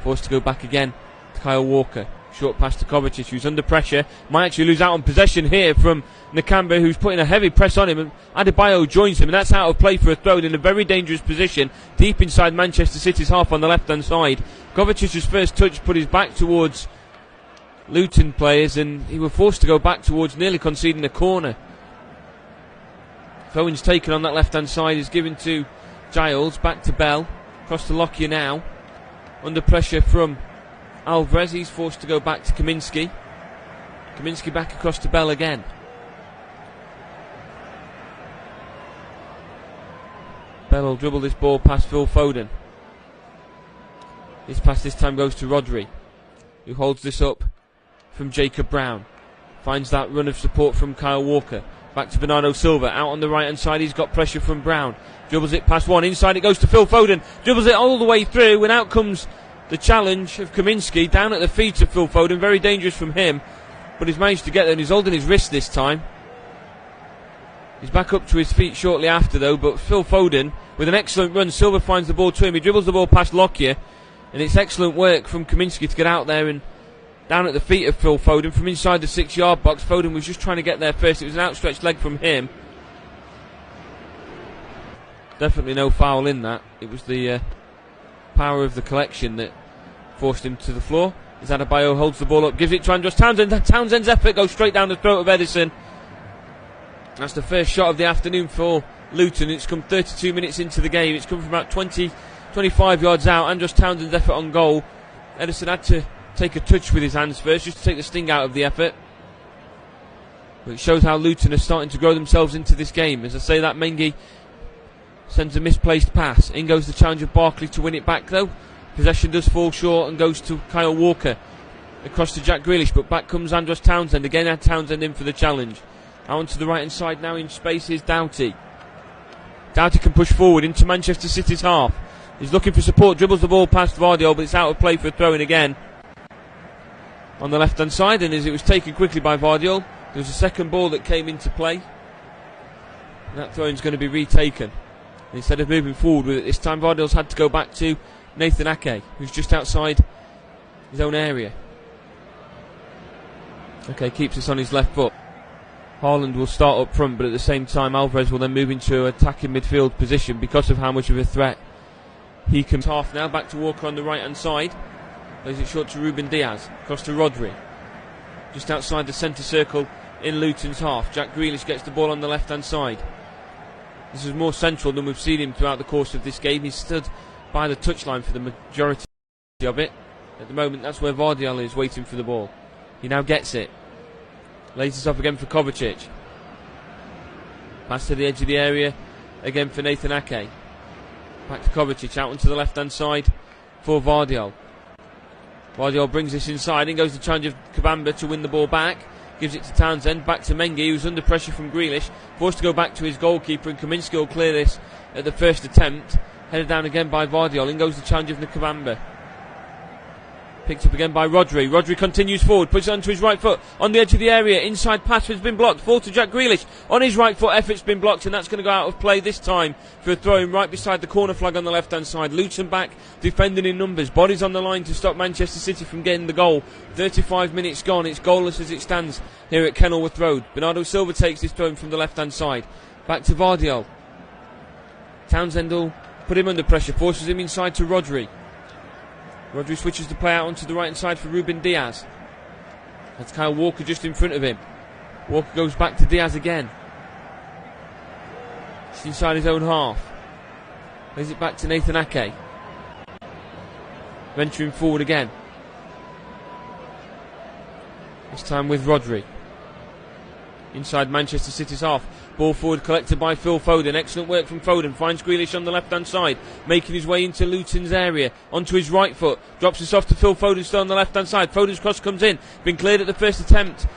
Forced to go back again to Kyle Walker. Short pass to Kovacic, who's under pressure. Might actually lose out on possession here from Nakamba, who's putting a heavy press on him, and Adebayo joins him, and that's out of play for a throw in a very dangerous position deep inside Manchester City's half on the left hand side. Kovacic's first touch put his back towards Luton players, and he was forced to go back towards nearly conceding a corner. Throw-in's taken on that left hand side, is given to Giles. Back to Bell, across to Lockyer now, under pressure from Alvarez. He's forced to go back to Kaminski. Kaminski back across to Bell again. Bell will dribble this ball past Phil Foden. This pass this time goes to Rodri, who holds this up from Jacob Brown. Finds that run of support from Kyle Walker. Back to Bernardo Silva, out on the right hand side. He's got pressure from Brown. Dribbles it past one, inside it goes to Phil Foden. Dribbles it all the way through, and out comes the challenge of Kaminski down at the feet of Phil Foden. Very dangerous from him, but he's managed to get there, and he's holding his wrist this time. He's back up to his feet shortly after though, but Phil Foden with an excellent run. Silva finds the ball to him. He dribbles the ball past Lockyer, and it's excellent work from Kaminski to get out there and down at the feet of Phil Foden from inside the 6-yard box. Foden was just trying to get there first. It was an outstretched leg from him. Definitely no foul in that. It was the power of the collection that forced him to the floor. As Adebayo holds the ball up, gives it to Andros Townsend. Townsend's effort goes straight down the throat of Edison. That's the first shot of the afternoon for Luton. It's come 32 minutes into the game. It's come from about 25 yards out. Andros Townsend's effort on goal. Edison had to take a touch with his hands first just to take the sting out of the effort. But it shows how Luton are starting to grow themselves into this game. As I say that, Mengi sends a misplaced pass. In goes the challenge of Barkley to win it back though. Possession does fall short and goes to Kyle Walker. Across to Jack Grealish, but back comes Andros Townsend. Again had Townsend in for the challenge. Out onto the right hand side now in space is Doughty. Doughty can push forward into Manchester City's half. He's looking for support, dribbles the ball past Vardiol, but it's out of play for a throw in again. On the left hand side, and as it was taken quickly by Vardiol, there was a second ball that came into play. And that throw-in is going to be retaken. And instead of moving forward with it this time, Vardiol's had to go back to Nathan Ake, who's just outside his own area. Okay, keeps us on his left foot. Haaland will start up front, but at the same time Alvarez will then move into attacking midfield position because of how much of a threat he can. Half now, back to Walker on the right hand side. Plays it short to Ruben Diaz, across to Rodri. Just outside the centre circle in Luton's half. Jack Grealish gets the ball on the left hand side. This is more central than we've seen him throughout the course of this game. He's stood by the touchline for the majority of it. At the moment, that's where Vardiol is, waiting for the ball. He now gets it. Lays this off again for Kovacic. Pass to the edge of the area again for Nathan Ake. Back to Kovacic, out onto the left hand side for Vardiol. Vardiol brings this inside, and goes the challenge of Kabamba to win the ball back. Gives it to Townsend, back to Mengi, who's under pressure from Grealish, forced to go back to his goalkeeper, and Kaminsky will clear this at the first attempt. Headed down again by Vardiol, in goes the challenge of Kabamba. Picked up again by Rodri. Rodri continues forward, puts it onto his right foot, on the edge of the area, inside pass has been blocked, fall to Jack Grealish, on his right foot, effort's been blocked, and that's going to go out of play this time for a throw-in right beside the corner flag on the left hand side. Luton back, defending in numbers, bodies on the line to stop Manchester City from getting the goal. 35 minutes gone, it's goalless as it stands here at Kenilworth Road. Bernardo Silva takes this throw-in from the left hand side, back to Vardiol. Townsend will put him under pressure, forces him inside to Rodri. Rodri switches the play out onto the right hand side for Ruben Diaz. That's Kyle Walker just in front of him. Walker goes back to Diaz again. Just inside his own half. Plays it back to Nathan Ake. Venturing forward again. This time with Rodri. Inside Manchester City's half. Ball forward collected by Phil Foden. Excellent work from Foden. Finds Grealish on the left hand side. Making his way into Luton's area. Onto his right foot. Drops this off to Phil Foden still on the left hand side. Foden's cross comes in. Been cleared at the first attempt.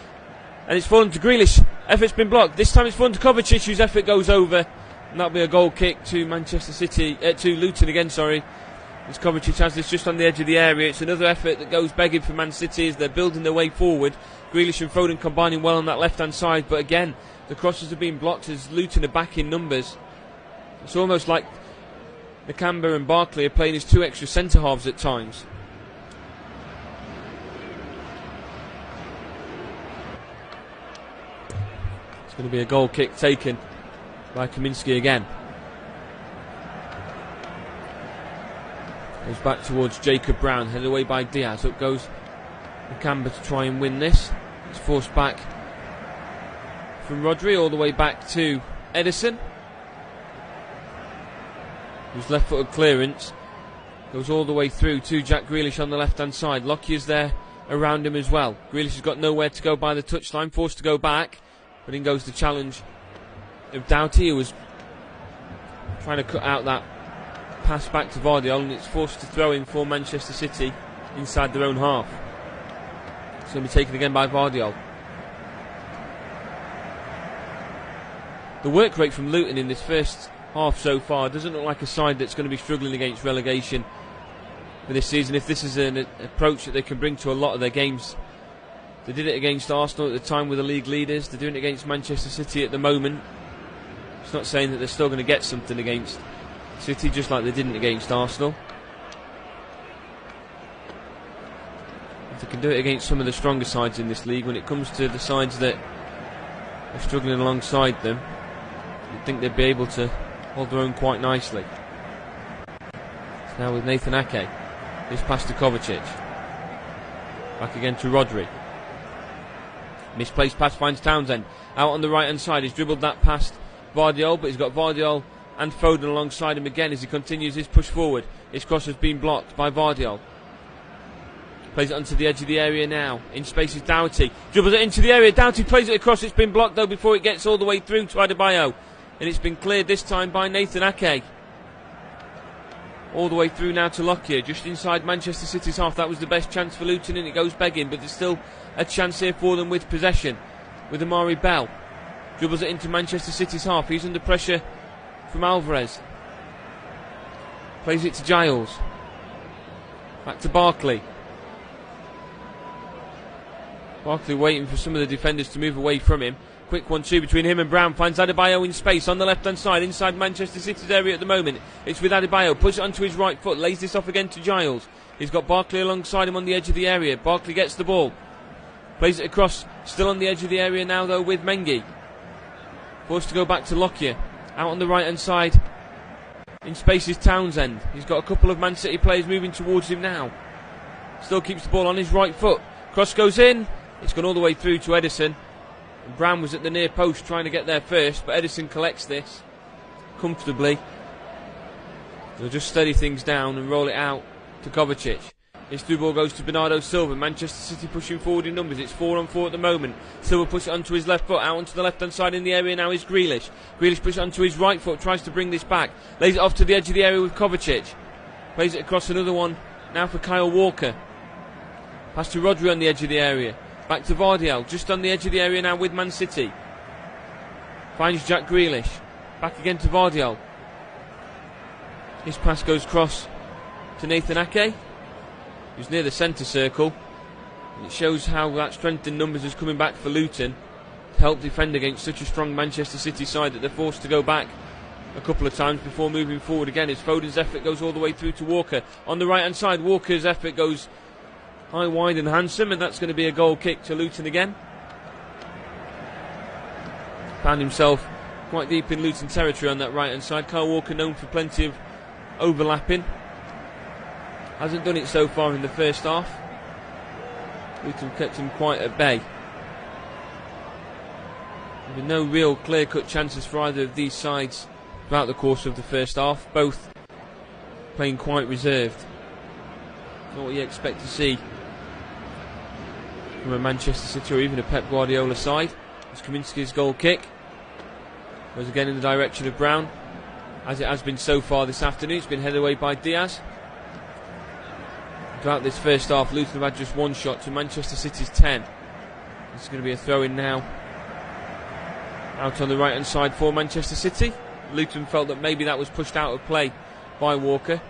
And it's fallen to Grealish. Effort's been blocked. This time it's fallen to Kovacic, whose effort goes over. And that'll be a goal kick to Manchester City. To Luton again, sorry. As Kovacic has this just on the edge of the area. It's another effort that goes begging for Man City as they're building their way forward. Grealish and Foden combining well on that left hand side. But again, the crosses have been blocked as Luton are back in numbers. It's almost like Nakamba and Barkley are playing as two extra centre halves at times. It's going to be a goal kick taken by Kaminsky again. Goes back towards Jacob Brown, headed away by Diaz. Up goes Nakamba to try and win this. It's forced back from Rodri all the way back to Edison, whose left-footed clearance goes all the way through to Jack Grealish on the left-hand side. Lockyer's there around him as well. Grealish has got nowhere to go by the touchline, forced to go back, but in goes the challenge of Doughty, who was trying to cut out that pass back to Vardiol, and it's forced to throw in for Manchester City inside their own half. It's going to be taken again by Vardiol. The work rate from Luton in this first half so far doesn't look like a side that's going to be struggling against relegation for this season, if this is an approach that they can bring to a lot of their games. They did it against Arsenal at the time with the league leaders. They're doing it against Manchester City at the moment. It's not saying that they're still going to get something against City, just like they didn't against Arsenal. If they can do it against some of the stronger sides in this league, when it comes to the sides that are struggling alongside them, you'd think they'd be able to hold their own quite nicely. It's now with Nathan Ake. This pass to Kovacic. Back again to Rodri. Misplaced pass finds Townsend. Out on the right hand side. He's dribbled that past Vardiol, but he's got Vardiol and Foden alongside him again as he continues his push forward. His cross has been blocked by Vardiol. Plays it onto the edge of the area now. In space is Doughty. Dribbles it into the area. Doughty plays it across. It's been blocked though before it gets all the way through to Adebayo. And it's been cleared this time by Nathan Ake. All the way through now to Lockyer, just inside Manchester City's half. That was the best chance for Luton, and it goes begging, but there's still a chance here for them with possession, with Amari Bell. Dribbles it into Manchester City's half. He's under pressure from Alvarez. Plays it to Giles. Back to Barkley. Barkley waiting for some of the defenders to move away from him. Quick 1-2 between him and Brown. Finds Adebayo in space on the left hand side inside Manchester City's area at the moment. It's with Adebayo. Puts it onto his right foot. Lays this off again to Giles. He's got Barkley alongside him on the edge of the area. Barkley gets the ball. Plays it across, still on the edge of the area now though with Mengi. Forced to go back to Lockyer. Out on the right hand side. In space is Townsend. He's got a couple of Man City players moving towards him now. Still keeps the ball on his right foot. Cross goes in. It's gone all the way through to Edison. And Brown was at the near post trying to get there first, but Edison collects this comfortably. They'll just steady things down and roll it out to Kovacic. This through ball goes to Bernardo Silva. Manchester City pushing forward in numbers. It's 4-on-4 at the moment. Silva puts it onto his left foot. Out onto the left hand side in the area now is Grealish. Grealish puts it onto his right foot. Tries to bring this back. Lays it off to the edge of the area with Kovacic. Plays it across another one now for Kyle Walker. Pass to Rodri on the edge of the area. Back to Vardiel. Just on the edge of the area now with Man City. Finds Jack Grealish. Back again to Vardiel. His pass goes cross to Nathan Ake, who's near the centre circle, and it shows how that strength in numbers is coming back for Luton to help defend against such a strong Manchester City side that they're forced to go back a couple of times before moving forward again as Foden's effort goes all the way through to Walker. On the right hand side, Walker's effort goes high, wide and handsome, and that's going to be a goal kick to Luton again. Found himself quite deep in Luton territory on that right hand side. Kyle Walker known for plenty of overlapping. Hasn't done it so far in the first half. Luton kept him quite at bay. There have been no real clear-cut chances for either of these sides throughout the course of the first half. Both playing quite reserved. Not what you expect to see from a Manchester City or even a Pep Guardiola side. It's Kaminski's goal kick. Goes again in the direction of Brown, as it has been so far this afternoon. It's been headed away by Diaz. Throughout this first half, Luton have had just one shot to Manchester City's 10. This is going to be a throw-in now. Out on the right-hand side for Manchester City. Luton felt that maybe that was pushed out of play by Walker.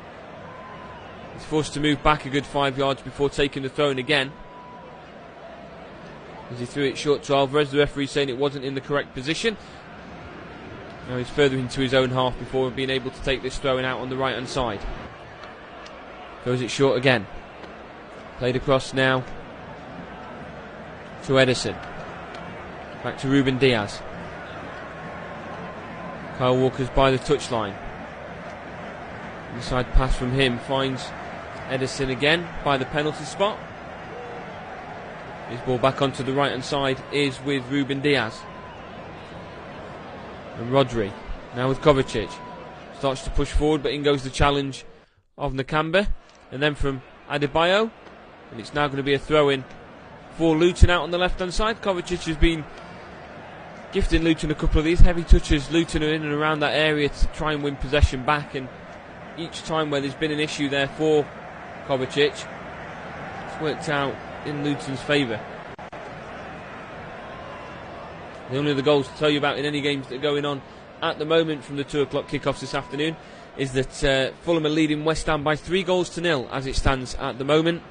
He's forced to move back a good 5 yards before taking the throw-in again. As he threw it short to Alvarez, the referee saying it wasn't in the correct position. Now he's further into his own half before being able to take this throw-in out on the right-hand side. Goes it short again. Played across now to Edison. Back to Ruben Diaz. Kyle Walker's by the touchline. Inside pass from him finds Edison again by the penalty spot. His ball back onto the right hand side is with Ruben Diaz. And Rodri now with Kovacic. Starts to push forward, but in goes the challenge of Nakamba. And then from Adebayo. And it's now going to be a throw-in for Luton out on the left-hand side. Kovacic has been gifting Luton a couple of these heavy touches. Luton are in and around that area to try and win possession back. And each time where there's been an issue there for Kovacic, it's worked out in Luton's favour. The only other goals to tell you about in any games that are going on at the moment from the 2 o'clock kickoffs this afternoon is that Fulham are leading West Ham by 3-0 as it stands at the moment.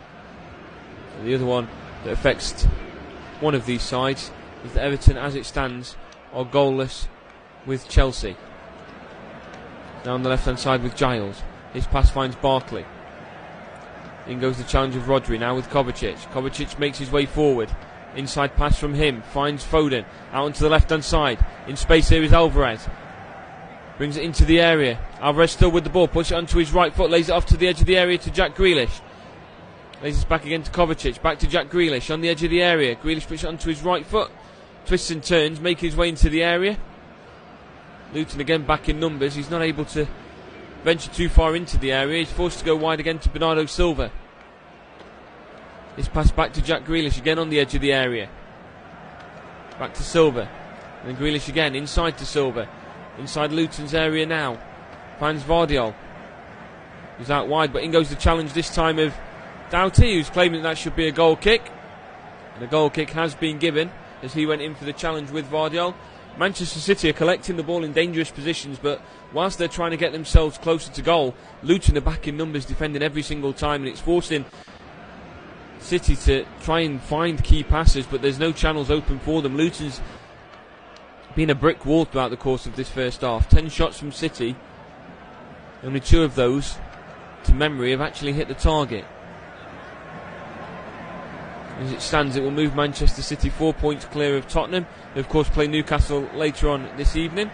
And the other one that affects one of these sides is that Everton, as it stands, are goalless with Chelsea. Down the left hand side with Giles. His pass finds Barkley. In goes the challenge of Rodri now with Kovacic. Kovacic makes his way forward. Inside pass from him finds Foden out onto the left hand side. In space here is Alvarez. Brings it into the area. Alvarez still with the ball. Puts it onto his right foot. Lays it off to the edge of the area to Jack Grealish. Lays it back again to Kovacic. Back to Jack Grealish on the edge of the area. Grealish puts it onto his right foot. Twists and turns, making his way into the area. Luton again back in numbers. He's not able to venture too far into the area. He's forced to go wide again to Bernardo Silva. This pass back to Jack Grealish again on the edge of the area. Back to Silva. And then Grealish again inside to Silva. Inside Luton's area now. Finds Vardiol. He's out wide, but in goes the challenge this time of Doughty, who's claiming that should be a goal kick. And a goal kick has been given as he went in for the challenge with Vardiol. Manchester City are collecting the ball in dangerous positions, but whilst they're trying to get themselves closer to goal, Luton are back in numbers defending every single time, and it's forcing City to try and find key passes, but there's no channels open for them. Luton's been a brick wall throughout the course of this first half. 10 shots from City, only 2 of those to memory have actually hit the target. As it stands, it will move Manchester City 4 points clear of Tottenham. They of course play Newcastle later on this evening.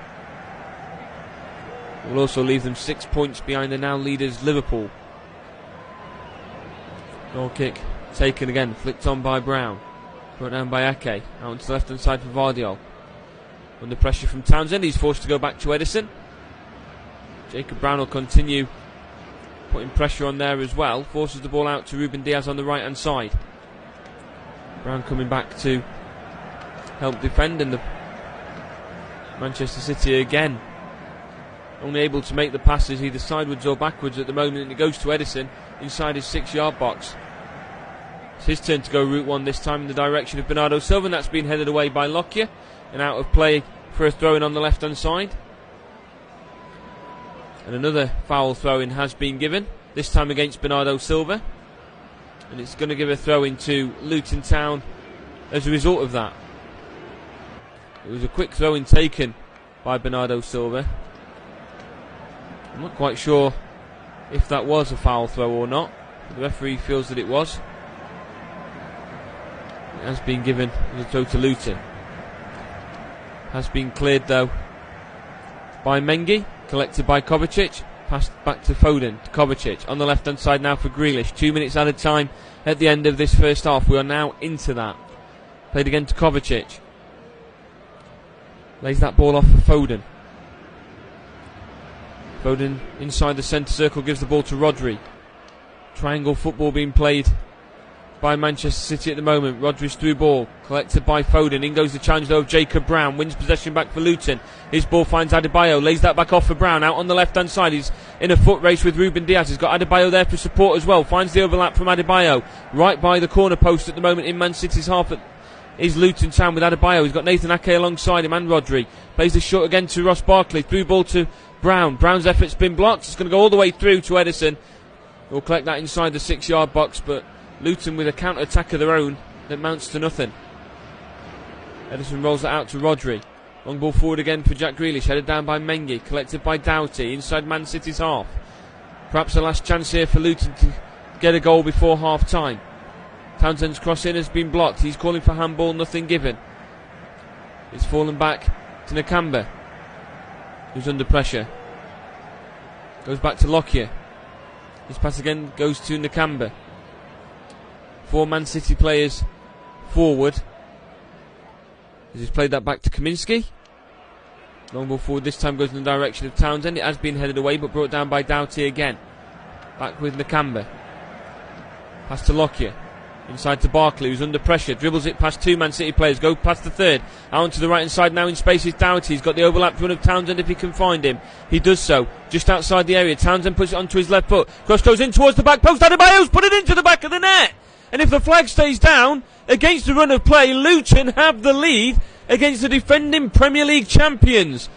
It will also leave them 6 points behind the now leaders Liverpool. Goal kick taken again, flicked on by Brown. Brought down by Ake, out onto the left hand side for Vardiol. Under pressure from Townsend, he's forced to go back to Edison. Jacob Brown will continue putting pressure on there as well. Forces the ball out to Ruben Diaz on the right hand side. Brown coming back to help defend, and the Manchester City again only able to make the passes either sideways or backwards at the moment, and it goes to Edison inside his 6-yard box. It's his turn to go route one, this time in the direction of Bernardo Silva, and that's been headed away by Lockyer and out of play for a throw-in on the left hand side. And another foul throw-in has been given, this time against Bernardo Silva, and it's going to give a throw-in to Luton Town as a result of that. It was a quick throw-in taken by Bernardo Silva. I'm not quite sure if that was a foul throw or not. The referee feels that it was. It has been given as a throw to Luton. Has been cleared though by Mengi, collected by Kovacic, passed back to Foden, to Kovacic on the left hand side now for Grealish. 2 minutes added time at the end of this first half. We are now into that. Played again to Kovacic. Lays that ball off for Foden. Foden inside the centre circle, gives the ball to Rodri. Triangle football being played by Manchester City at the moment. Rodri's through ball, collected by Foden. In goes the challenge though of Jacob Brown. Wins possession back for Luton. His ball finds Adebayo, lays that back off for Brown. Out on the left hand side, he's in a foot race with Ruben Diaz. He's got Adebayo there for support as well. Finds the overlap from Adebayo. Right by the corner post at the moment in Man City's half is Luton Town with Adebayo. He's got Nathan Ake alongside him and Rodri. Plays the shot again to Ross Barkley. Through ball to Brown. Brown's effort's been blocked. It's going to go all the way through to Edison. He'll collect that inside the 6-yard box, but Luton with a counter-attack of their own that mounts to nothing. Edison rolls that out to Rodri. Long ball forward again for Jack Grealish, headed down by Mengi, collected by Doughty inside Man City's half. Perhaps the last chance here for Luton to get a goal before half time. Townsend's cross in has been blocked. He's calling for handball, nothing given. It's fallen back to Nakamba, who's under pressure. Goes back to Lockyer. His pass again goes to Nakamba. 4 Man City players forward. As he's played that back to Kaminski. Long ball forward, this time goes in the direction of Townsend. It has been headed away but brought down by Doughty again. Back with Nakamba. Pass to Lockyer. Inside to Barkley, who's under pressure. Dribbles it past 2 Man City players. Go past the third. Out onto the right hand side now in space is Doughty. He's got the overlap run of Townsend if he can find him. He does so. Just outside the area. Townsend puts it onto his left foot. Cross goes in towards the back post. Adebayo's put it into the back of the net. And if the flag stays down against the run of play, Luton have the lead against the defending Premier League champions.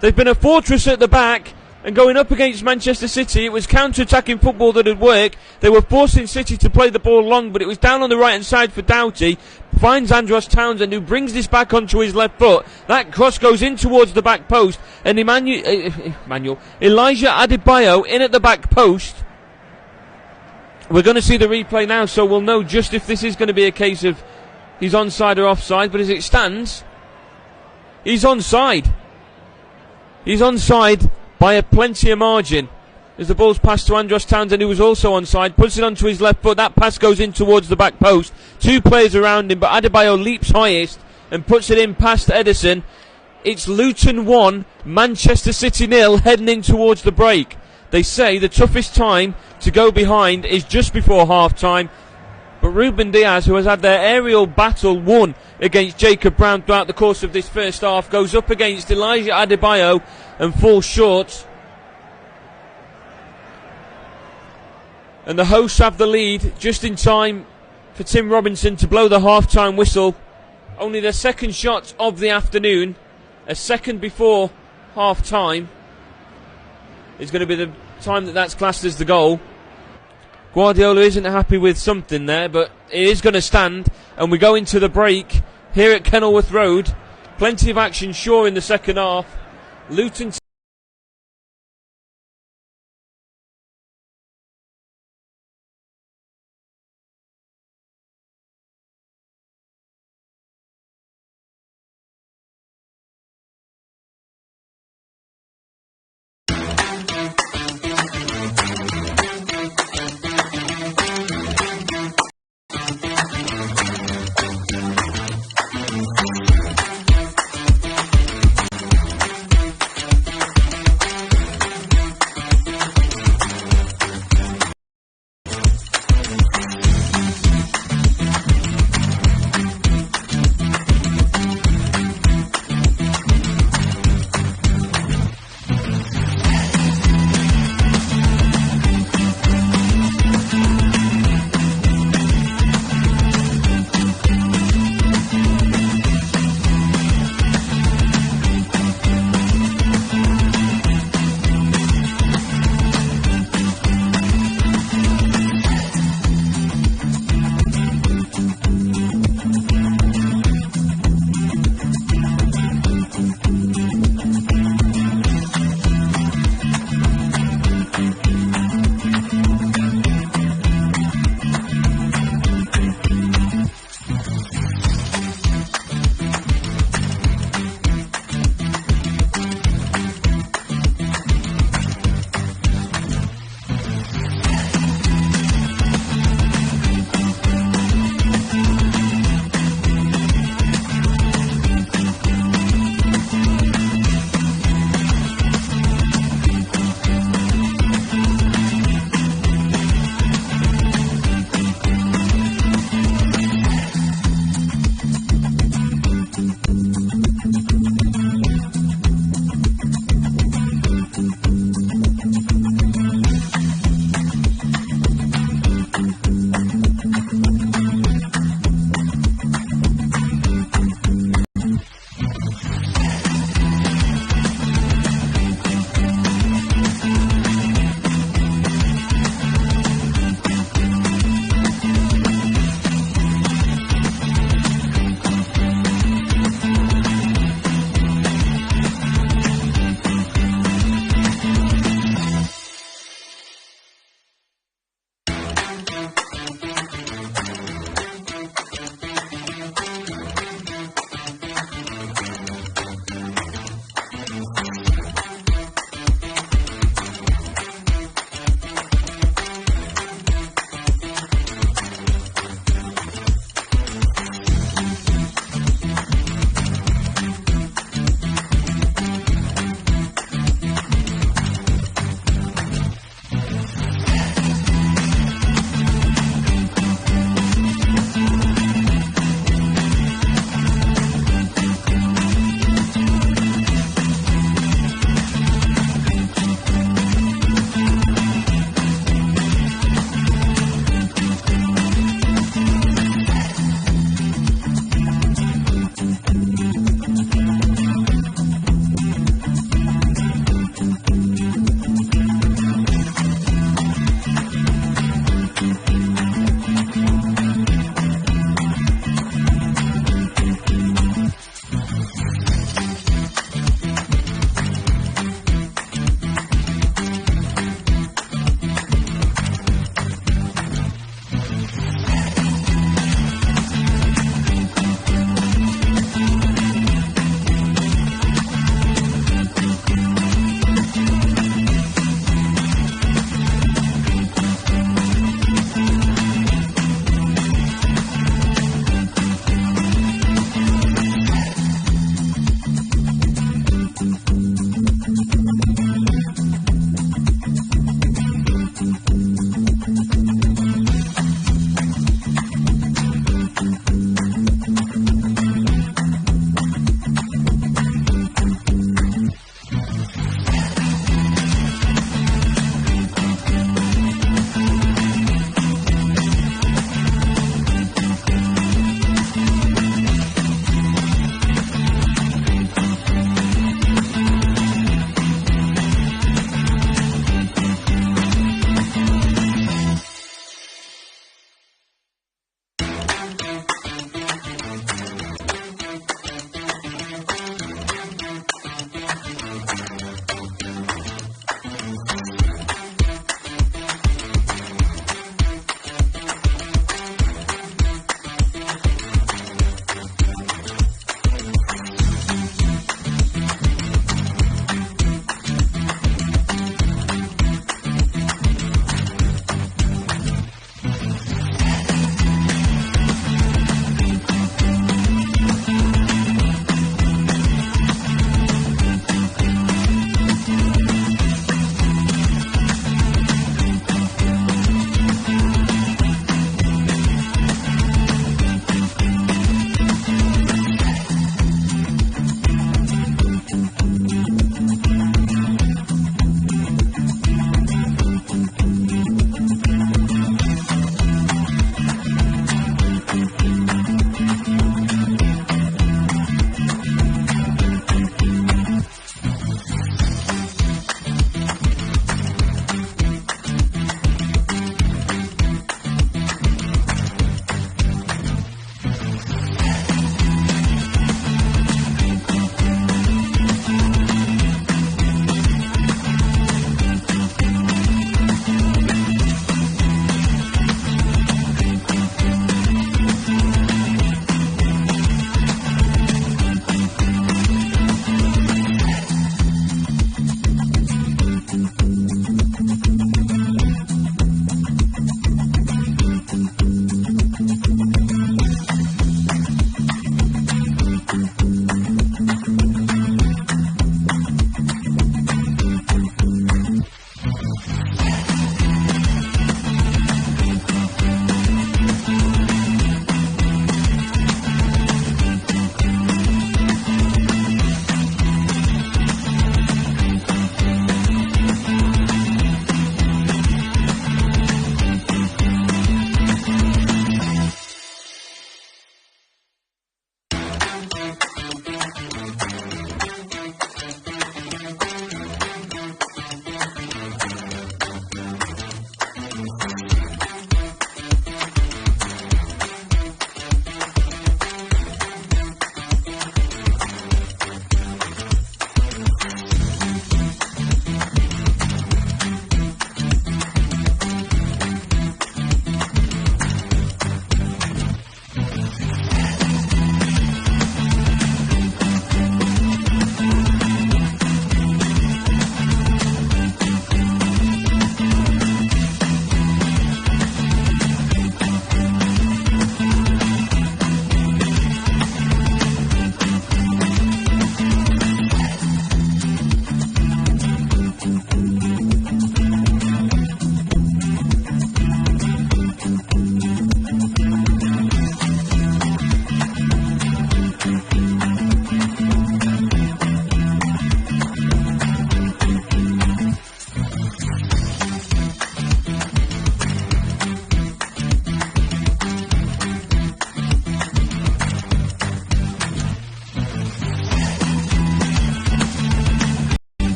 They've been a fortress at the back, and going up against Manchester City, it was counter-attacking football that had worked. They were forcing City to play the ball long, but it was down on the right-hand side for Doughty. Finds Andros Townsend, who brings this back onto his left foot. That cross goes in towards the back post, and Elijah Adebayo in at the back post. We're going to see the replay now, so we'll know just if this is going to be a case of he's onside or offside, but as it stands, he's onside. He's onside by a plenty of margin. As the ball's passed to Andros Townsend, who was also onside, puts it onto his left foot. That pass goes in towards the back post. 2 players around him, but Adebayo leaps highest and puts it in past Edison. It's Luton 1, Manchester City 0, heading in towards the break. They say the toughest time to go behind is just before half time. But Ruben Diaz, who has had their aerial battle won against Jacob Brown throughout the course of this first half, goes up against Elijah Adebayo and falls short. And the hosts have the lead just in time for Tim Robinson to blow the half-time whistle. Only their second shot of the afternoon, a second before half-time, is going to be the time that's classed as the goal. Guardiola isn't happy with something there, but it is going to stand, and we go into the break here at Kenilworth Road. Plenty of action, sure, in the second half. Luton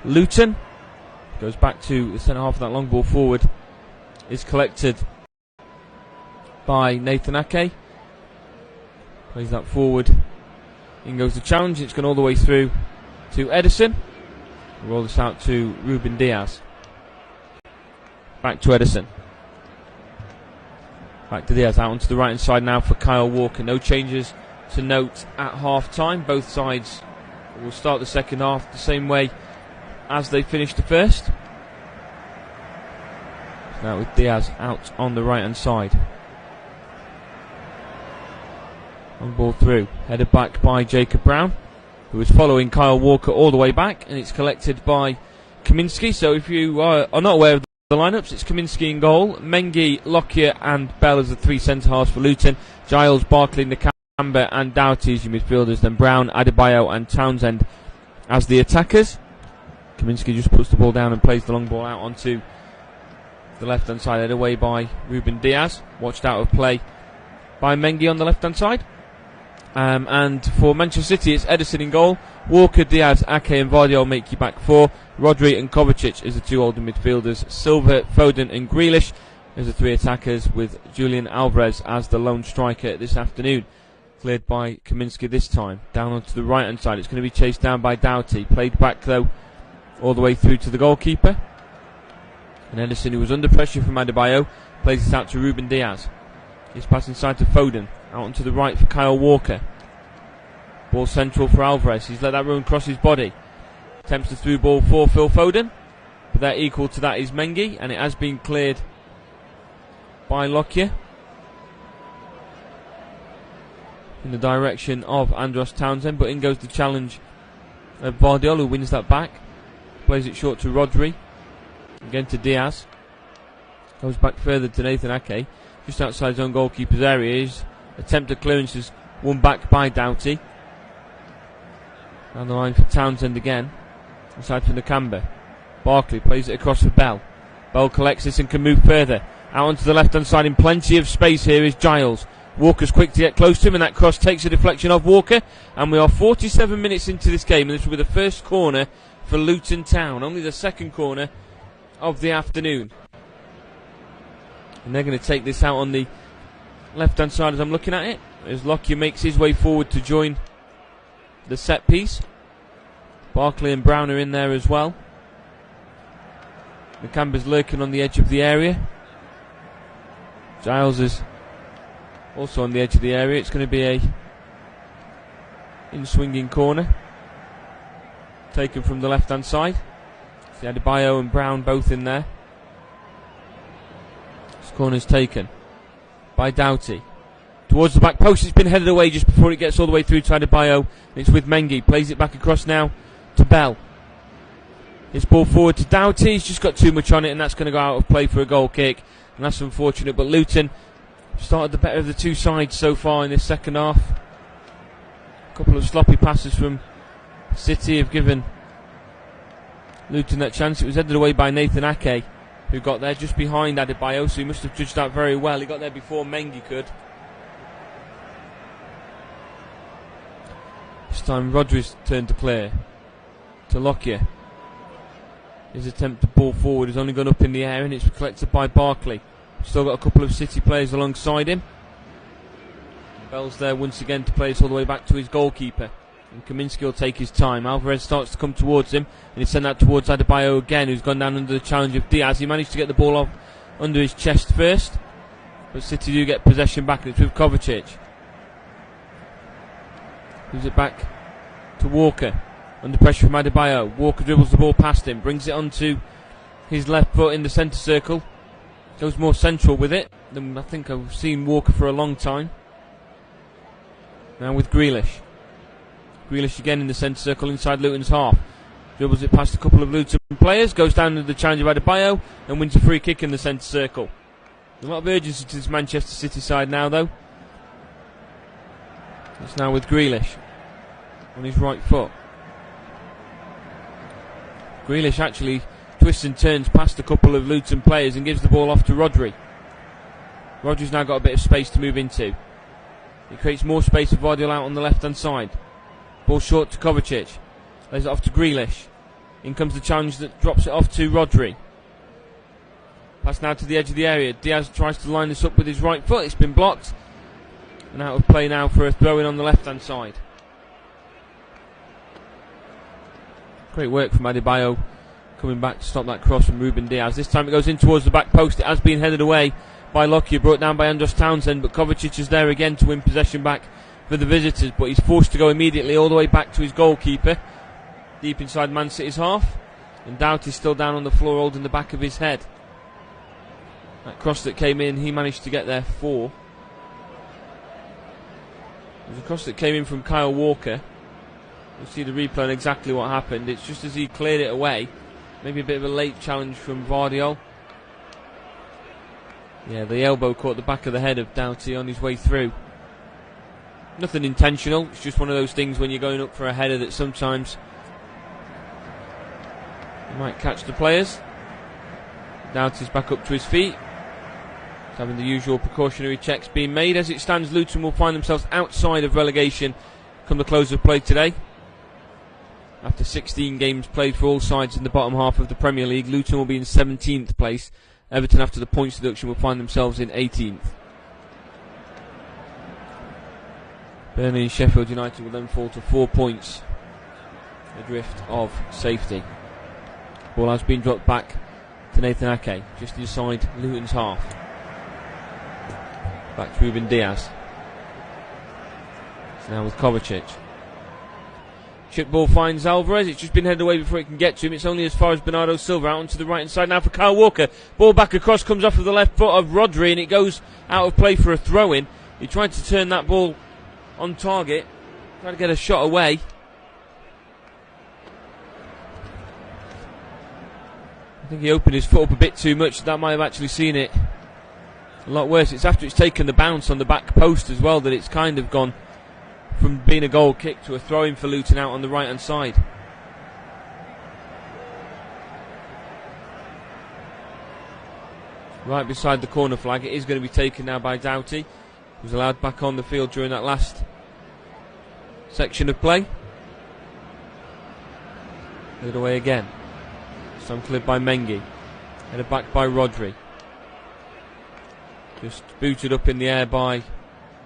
Luton. Goes back to the centre half of that long ball forward. Is collected by Nathan Ake. Plays that forward. In goes the challenge. It's gone all the way through to Edison. Roll this out to Ruben Diaz. Back to Edison. Back to Diaz. Out onto the right hand side now for Kyle Walker. No changes to note at half time. Both sides will start the second half the same way as they finished the first. Now with Diaz out on the right hand side. On ball through. Headed back by Jacob Brown, who is following Kyle Walker all the way back, and it's collected by Kaminski. So if you are not aware of the lineups, it's Kaminski in goal, Mengi, Lockyer and Bell as the three centre halves for Luton, Giles, Barkley, Nakamba and Doughty as your midfielders, then Brown, Adebayo and Townsend as the attackers. Kaminski just puts the ball down and plays the long ball out onto the left hand side, led away by Ruben Diaz, watched out of play by Mengi on the left hand side. And for Manchester City, it's Edison in goal. Walker, Diaz, Ake and Vardy make you back four. Rodri and Kovacic as the two older midfielders. Silva, Foden and Grealish as the three attackers, with Julian Alvarez as the lone striker this afternoon. Cleared by Kaminski this time. Down onto the right hand side. It's going to be chased down by Doughty. Played back though all the way through to the goalkeeper. And Edison, who was under pressure from Adebayo, plays it out to Ruben Diaz. He's passing inside to Foden. Out onto the right for Kyle Walker. Ball central for Alvarez. He's let that run across his body. Attempts the through ball for Phil Foden. But that equal to that is Mengi. And it has been cleared by Lockyer. In the direction of Andros Townsend. But in goes the challenge of Vardiol, who wins that back. Plays it short to Rodri. Again to Diaz. Goes back further to Nathan Ake. Just outside his own goalkeeper's area. His attempt at clearance is won back by Doughty. Down the line for Townsend again. Inside for Nakamba. Barkley plays it across for Bell. Bell collects this and can move further. Out onto the left hand side in plenty of space here is Giles. Walker's quick to get close to him, and that cross takes a deflection of Walker. And we are 47 minutes into this game, and this will be the first corner for Luton Town. Only the second corner of the afternoon. And they're going to take this out on the left hand side as I'm looking at it, as Lockyer makes his way forward to join the set piece. Barkley and Brown are in there as well. Nakamba's lurking on the edge of the area. Giles is also on the edge of the area. It's going to be a in-swinging corner taken from the left hand side. See Adebayo and Brown both in there. This corner's taken by Doughty. Towards the back post, it's been headed away just before it gets all the way through to Adebayo. It's with Mengi, plays it back across now to Bell. It's ball forward to Doughty. He's just got too much on it, and that's going to go out of play for a goal kick, and that's unfortunate. But Luton started the better of the two sides so far in this second half. A couple of sloppy passes from City have given Luton that chance. It was headed away by Nathan Ake, who got there just behind Adebayo, so he must have judged that very well. He got there before Mengi could. This time Rodri's turn to clear to Lockyer. His attempt to ball forward has only gone up in the air, and it's collected by Barkley. Still got a couple of City players alongside him. Bell's there once again to play it all the way back to his goalkeeper, and Kaminski will take his time. Alvarez starts to come towards him, and he sent that towards Adebayo again, who's gone down under the challenge of Diaz. He managed to get the ball off under his chest first, but City do get possession back, and it's with Kovacic. Gives it back to Walker. Under pressure from Adebayo. Walker dribbles the ball past him, brings it onto his left foot in the centre circle. Goes more central with it than I think I've seen Walker for a long time. Now with Grealish. Grealish again in the centre circle inside Luton's half. Dribbles it past a couple of Luton players, goes down to the challenge of Adebayo and wins a free kick in the centre circle. A lot of urgency to this Manchester City side now though. It's now with Grealish on his right foot. Grealish actually twists and turns past a couple of Luton players and gives the ball off to Rodri. Rodri's now got a bit of space to move into. He creates more space for Vardiol out on the left hand side. Ball short to Kovacic. Lays it off to Grealish. In comes the challenge that drops it off to Rodri. Pass now to the edge of the area. Diaz tries to line this up with his right foot. It's been blocked. And out of play now for a throw-in on the left-hand side. Great work from Adebayo coming back to stop that cross from Ruben Diaz. This time it goes in towards the back post. It has been headed away by Lockyer, brought down by Andros Townsend, but Kovacic is there again to win possession back for the visitors, but he's forced to go immediately all the way back to his goalkeeper, deep inside Man City's half, and Doughty's still down on the floor holding the back of his head. That cross that came in, he managed to get there for. It was a cross that came in from Kyle Walker. You'll see the replay on exactly what happened. It's just as he cleared it away. Maybe a bit of a late challenge from Vardiol. Yeah, the elbow caught the back of the head of Doughty on his way through. Nothing intentional. It's just one of those things when you're going up for a header that sometimes you might catch the players. Doughty's back up to his feet. He's having the usual precautionary checks being made. As it stands, Luton will find themselves outside of relegation come the close of play today. After 16 games played for all sides in the bottom half of the Premier League, Luton will be in 17th place. Everton, after the points deduction, will find themselves in 18th. Burnley and Sheffield United will then fall to 4 points adrift of safety. Ball has been dropped back to Nathan Ake, just inside Luton's half. Back to Ruben Diaz. So now with Kovacic. Chip ball finds Alvarez. It's just been headed away before it can get to him. It's only as far as Bernardo Silva out onto the right hand side now for Kyle Walker. Ball back across, comes off of the left foot of Rodri, and it goes out of play for a throw-in. He tried to turn that ball on target, tried to get a shot away. I think he opened his foot up a bit too much. That might have actually seen it a lot worse. It's after it's taken the bounce on the back post as well that it's kind of gone from being a goal kick to a throw-in for Luton out on the right-hand side. Right beside the corner flag. It is going to be taken now by Doughty, who was allowed back on the field during that last section of play. Headed away again. Some cleared by Mengi. Headed back by Rodri. Just booted up in the air by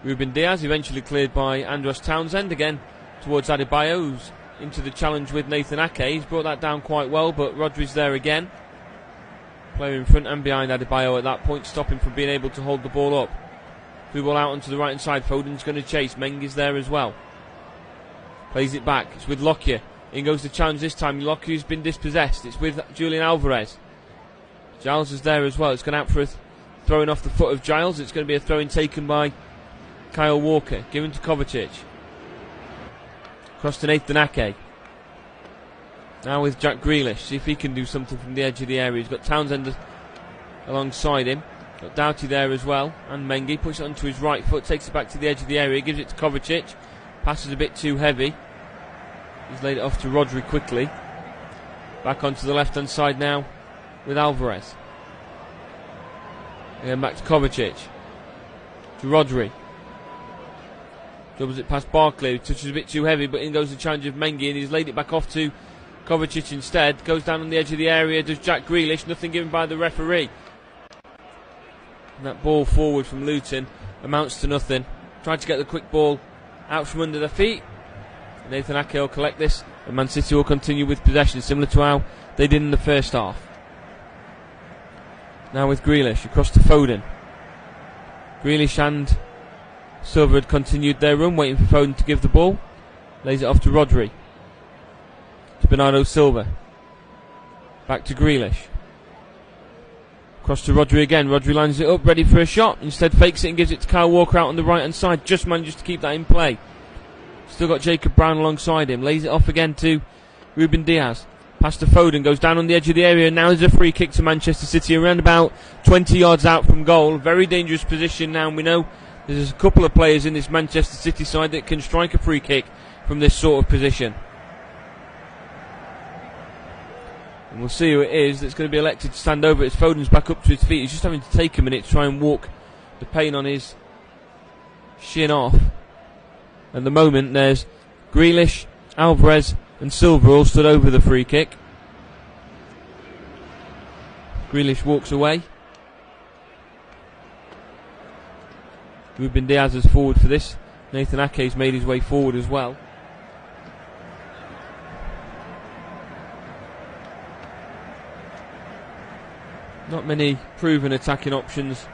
Ruben Diaz, eventually cleared by Andros Townsend, again towards Adebayo, who's into the challenge with Nathan Ake. He's brought that down quite well, but Rodri's there again. Player in front and behind Adebayo at that point, stopping from being able to hold the ball up. Through ball out onto the right hand side. Foden's going to chase. Mengi's there as well. Plays it back. It's with Lockyer. In goes the challenge this time. Lockyer's been dispossessed. It's with Julian Alvarez. Giles is there as well. It's gone out for a throwing off the foot of Giles. It's going to be a throw-in taken by Kyle Walker, given to Kovacic. Cross to Nathan Ake. Now with Jack Grealish. See if he can do something from the edge of the area. He's got Townsend alongside him. Got Doughty there as well. And Mengi puts it onto his right foot. Takes it back to the edge of the area. Gives it to Kovacic. Passes a bit too heavy. He's laid it off to Rodri quickly. Back onto the left-hand side now with Alvarez. Again back to Kovacic. To Rodri. Doubles it past Barkley, touches a bit too heavy, but in goes the challenge of Mengi, and he's laid it back off to Kovacic instead. Goes down on the edge of the area, does Jack Grealish, nothing given by the referee. And that ball forward from Luton amounts to nothing. Tried to get the quick ball out from under their feet. Nathan Ake will collect this, and Man City will continue with possession, similar to how they did in the first half. Now with Grealish, across to Foden. Grealish and Silva had continued their run, waiting for Foden to give the ball. Lays it off to Rodri. To Bernardo Silva. Back to Grealish. Cross to Rodri again. Rodri lines it up, ready for a shot. Instead fakes it and gives it to Kyle Walker out on the right hand side. Just manages to keep that in play. Still got Jacob Brown alongside him. Lays it off again to Ruben Diaz. Pass to Foden, goes down on the edge of the area. Now there's a free kick to Manchester City around about 20 yards out from goal. Very dangerous position now, and we know there's a couple of players in this Manchester City side that can strike a free kick from this sort of position. And we'll see who it is that's going to be elected to stand over. It's Foden's back up to his feet. He's just having to take a minute to try and walk the pain on his shin off. At the moment, there's Grealish, Alvarez and Silva all stood over the free kick. Grealish walks away. Ruben Diaz is forward for this. Nathan Ake's made his way forward as well. Not many proven attacking options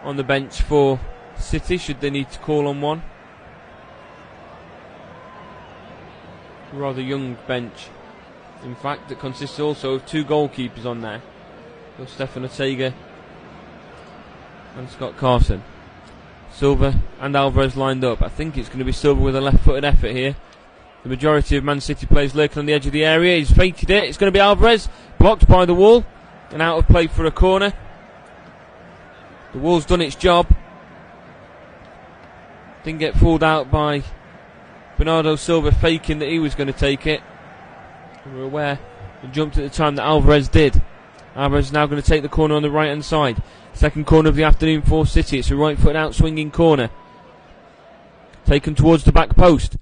on the bench for City, should they need to call on one. A rather young bench, in fact, that consists also of 2 goalkeepers on there. So Stefan Ortega and Scott Carson. Silva and Alvarez lined up. I think it's going to be Silva with a left-footed effort here. The majority of Man City players lurking on the edge of the area. He's feinted it. It's going to be Alvarez, blocked by the wall and out of play for a corner. The wall's done its job. Didn't get fooled out by Bernardo Silva faking that he was going to take it. We were aware and jumped at the time that Alvarez did. Alvarez is now going to take the corner on the right hand side. Second corner of the afternoon for City. It's a right foot out swinging corner. Taken towards the back post.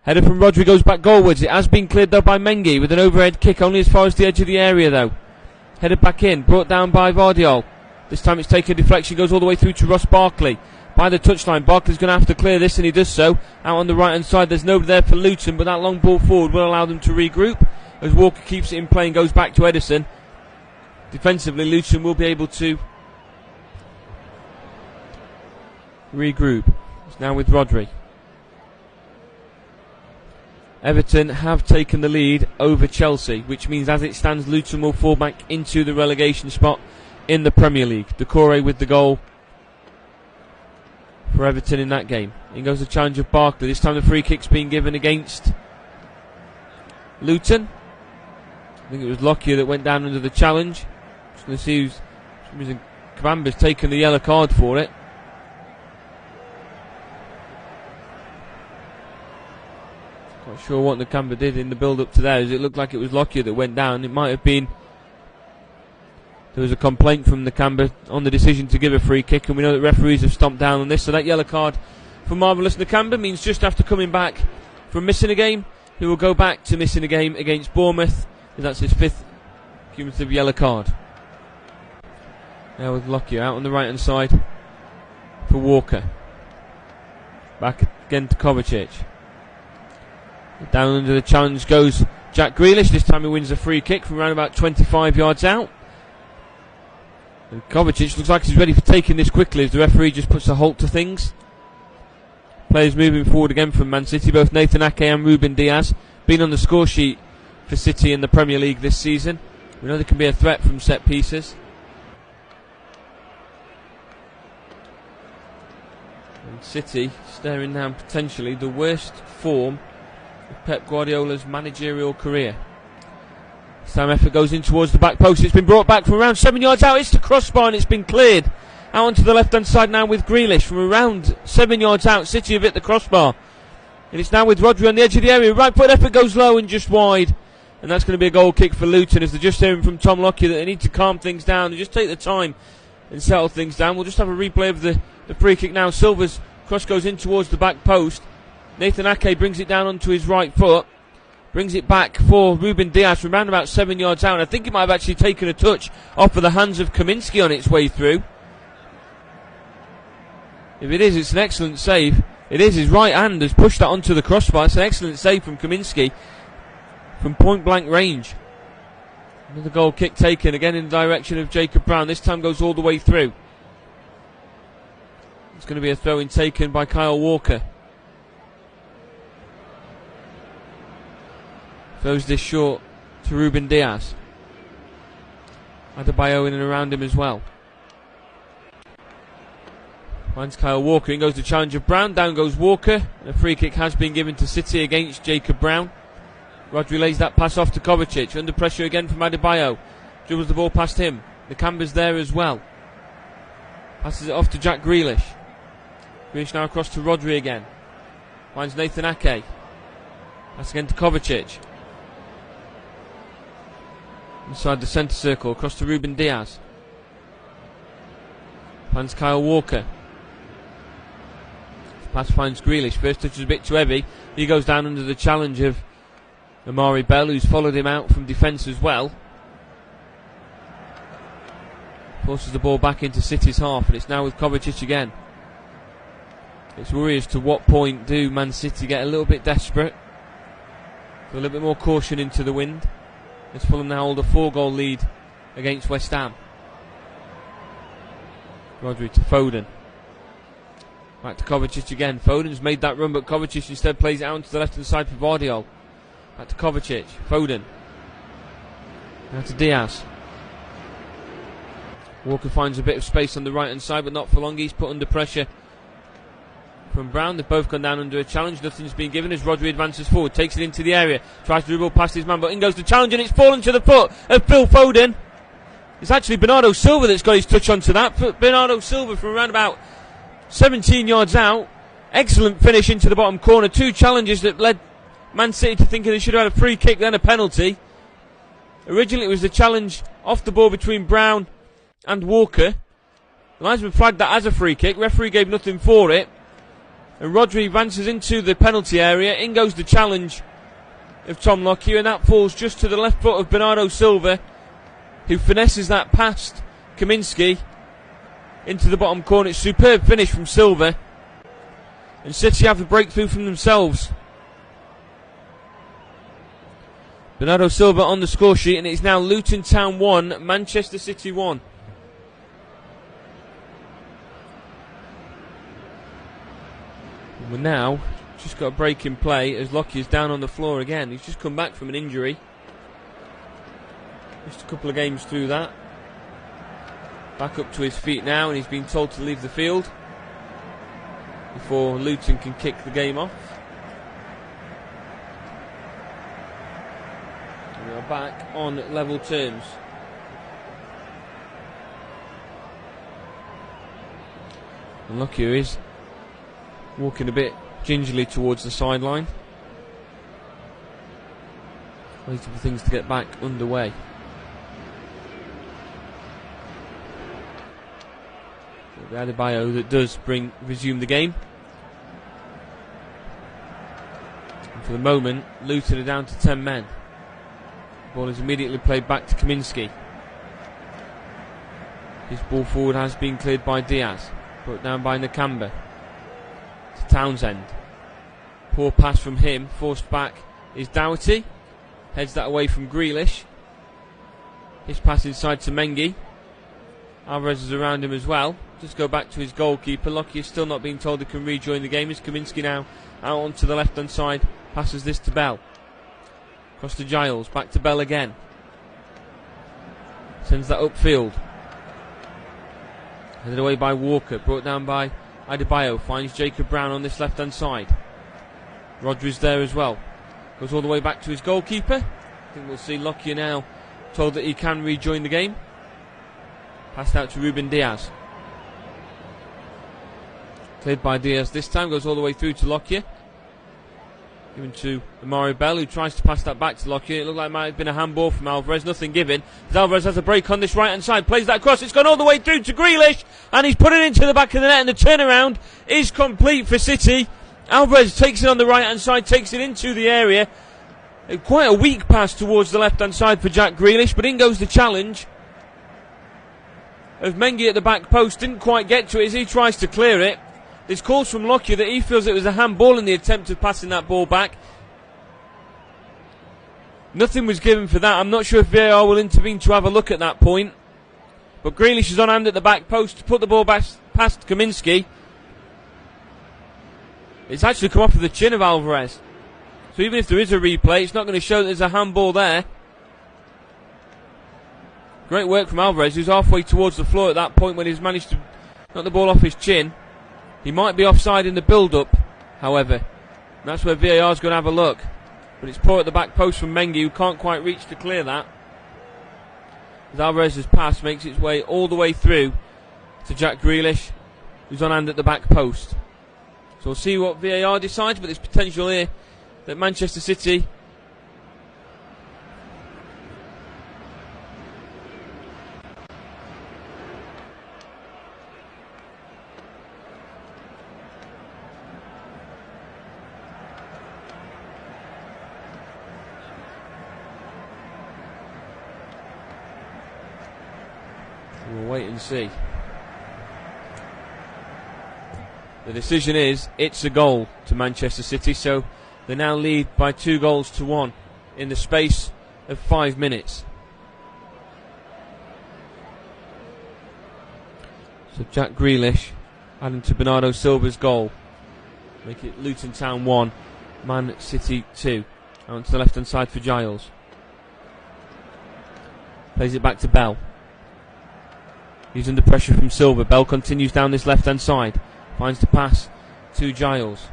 Header from Rodri goes back goalwards. It has been cleared though by Mengi with an overhead kick only as far as the edge of the area though. Headed back in, brought down by Vardiol. This time it's taken a deflection, goes all the way through to Ross Barkley. By the touchline, Barkley's going to have to clear this and he does so. Out on the right hand side, there's nobody there for Luton, but that long ball forward will allow them to regroup. As Walker keeps it in play and goes back to Ederson. Defensively, Luton will be able to regroup. It's now with Rodri. Everton have taken the lead over Chelsea, which means as it stands, Luton will fall back into the relegation spot in the Premier League. Decore with the goal for Everton in that game. In goes the challenge of Barkley. This time the free kick's being given against Luton. I think it was Lockyer that went down under the challenge. Just going to see who's... Kabamba's taken the yellow card for it. Not sure what Nakamba did in the build-up to there, as it looked like it was Lockyer that went down. It might have been... There was a complaint from Nakamba on the decision to give a free kick, and we know that referees have stomped down on this, so that yellow card for Marvellous Nakamba means just after coming back from missing a game, he will go back to missing a game against Bournemouth, and that's his 5th cumulative yellow card. Now with Lockyer out on the right-hand side for Walker. Back again to Kovacic. Down under the challenge goes Jack Grealish. This time he wins a free kick from around about 25 yards out. And Kovacic looks like he's ready for taking this quickly as the referee just puts a halt to things. Players moving forward again from Man City, both Nathan Ake and Ruben Diaz, been on the score sheet for City in the Premier League this season. We know they can be a threat from set pieces. And City staring down potentially the worst form of Pep Guardiola's managerial career. Some effort goes in towards the back post. It's been brought back from around 7 yards out. It's the crossbar and it's been cleared. Out onto the left hand side now with Grealish from around 7 yards out. City have hit the crossbar. And it's now with Rodri on the edge of the area. Right foot effort goes low and just wide. And that's going to be a goal kick for Luton, as they're just hearing from Tom Lockyer that they need to calm things down and just take the time and settle things down. We'll just have a replay of the free kick now. Silva's cross goes in towards the back post. Nathan Ake brings it down onto his right foot. Brings it back for Ruben Diaz from around about 7 yards out. And I think it might have actually taken a touch off of the hands of Kaminski on its way through. If it is, it's an excellent save. It is, his right hand has pushed that onto the crossbar. It's an excellent save from Kaminski from point blank range. Another goal kick taken again in the direction of Jacob Brown. This time goes all the way through. It's going to be a throw in taken by Kyle Walker. Throws this short to Ruben Diaz. Adebayo in and around him as well. Finds Kyle Walker. In goes the challenge of Brown. Down goes Walker. And a free kick has been given to City against Jacob Brown. Rodri lays that pass off to Kovacic. Under pressure again from Adebayo. Dribbles the ball past him. Nakamba's there as well. Passes it off to Jack Grealish. Grealish now across to Rodri again. Finds Nathan Ake. Pass again to Kovacic. Inside the centre circle, across to Ruben Diaz. Finds Kyle Walker. Pass finds Grealish. First touch is a bit too heavy. He goes down under the challenge of Amari Bell, who's followed him out from defence as well. Forces the ball back into City's half, and it's now with Kovacic again. It's worry as to what point do Man City get a little bit desperate. Put a little bit more caution into the wind. As Fulham now hold a 4-goal lead against West Ham. Rodri to Foden. Back to Kovacic again. Foden's made that run, but Kovacic instead plays it out to the left hand side for Vardiol. Back to Kovacic. Foden. Now to Diaz. Walker finds a bit of space on the right hand side, but not for long. He's put under pressure from Brown. They've both gone down under a challenge. Nothing's been given as Rodri advances forward, takes it into the area, tries to dribble past his man, but in goes the challenge, and it's fallen to the foot of Phil Foden. It's actually Bernardo Silva that's got his touch onto that. Bernardo Silva from around about 17 yards out. Excellent finish into the bottom corner. 2 challenges that led Man City to thinking they should have had a free kick, then a penalty. Originally it was the challenge off the ball between Brown and Walker. The linesman flagged that as a free kick. Referee gave nothing for it. And Rodri advances into the penalty area. In goes the challenge of Tom Lockyer, and that falls just to the left foot of Bernardo Silva, who finesses that past Kaminski into the bottom corner. It's a superb finish from Silva. And City have the breakthrough from themselves. Bernardo Silva on the score sheet, and it's now Luton Town 1, Manchester City 1. We're now just got a break in play as Lockyer's down on the floor again. He's just come back from an injury. Just a couple of games through that. Back up to his feet now, and he's been told to leave the field before Luton can kick the game off. And we are back on level terms. And Lockyer is walking a bit gingerly towards the sideline, waiting for things to get back underway. The Adebayo that does resume the game. And for the moment, Luton are down to 10 men. The ball is immediately played back to Kaminski. His ball forward has been cleared by Diaz, brought down by Nakamba. Townsend. Poor pass from him, forced back is Doherty. Heads that away from Grealish. His pass inside to Mengi. Alvarez is around him as well. Just go back to his goalkeeper. Lockyer still not being told he can rejoin the game. Is Kaminski now out onto the left hand side. Passes this to Bell. Across to Giles. Back to Bell again. Sends that upfield. Headed away by Walker. Brought down by Adebayo. Finds Jacob Brown on this left hand side. Rodri's there as well. Goes all the way back to his goalkeeper. I think we'll see Lockyer now told that he can rejoin the game. Passed out to Ruben Diaz. Cleared by Diaz this time. Goes all the way through to Lockyer. Given to Amari Bell, who tries to pass that back to Lockyer. It looked like it might have been a handball from Alvarez. Nothing given. As Alvarez has a break on this right hand side. Plays that across. It's gone all the way through to Grealish. And he's put it into the back of the net. And the turnaround is complete for City. Alvarez takes it on the right hand side. Takes it into the area. Quite a weak pass towards the left hand side for Jack Grealish. But in goes the challenge of Mengi at the back post. Didn't quite get to it as he tries to clear it. There's calls from Lockyer that he feels it was a handball in the attempt of passing that ball back. Nothing was given for that. I'm not sure if VAR will intervene to have a look at that point. But Grealish is on hand at the back post to put the ball back past Kaminski. It's actually come off of the chin of Alvarez. So even if there is a replay, it's not going to show that there's a handball there. Great work from Alvarez, who's halfway towards the floor at that point when he's managed to knock the ball off his chin. He might be offside in the build-up, however. And that's where VAR's going to have a look. But it's poor at the back post from Mengi, who can't quite reach to clear that. As Alvarez's pass makes its way all the way through to Jack Grealish, who's on hand at the back post. So we'll see what VAR decides, but there's potential here that Manchester City We'll wait and see. The decision is it's a goal to Manchester City, so they now lead by 2-1 in the space of 5 minutes. So Jack Grealish adding to Bernardo Silva's goal. Make it Luton Town 1, Man City 2. Out to the left hand side for Giles. Plays it back to Bell. He's under pressure from Silva. Bell continues down this left hand side. Finds the pass to Giles.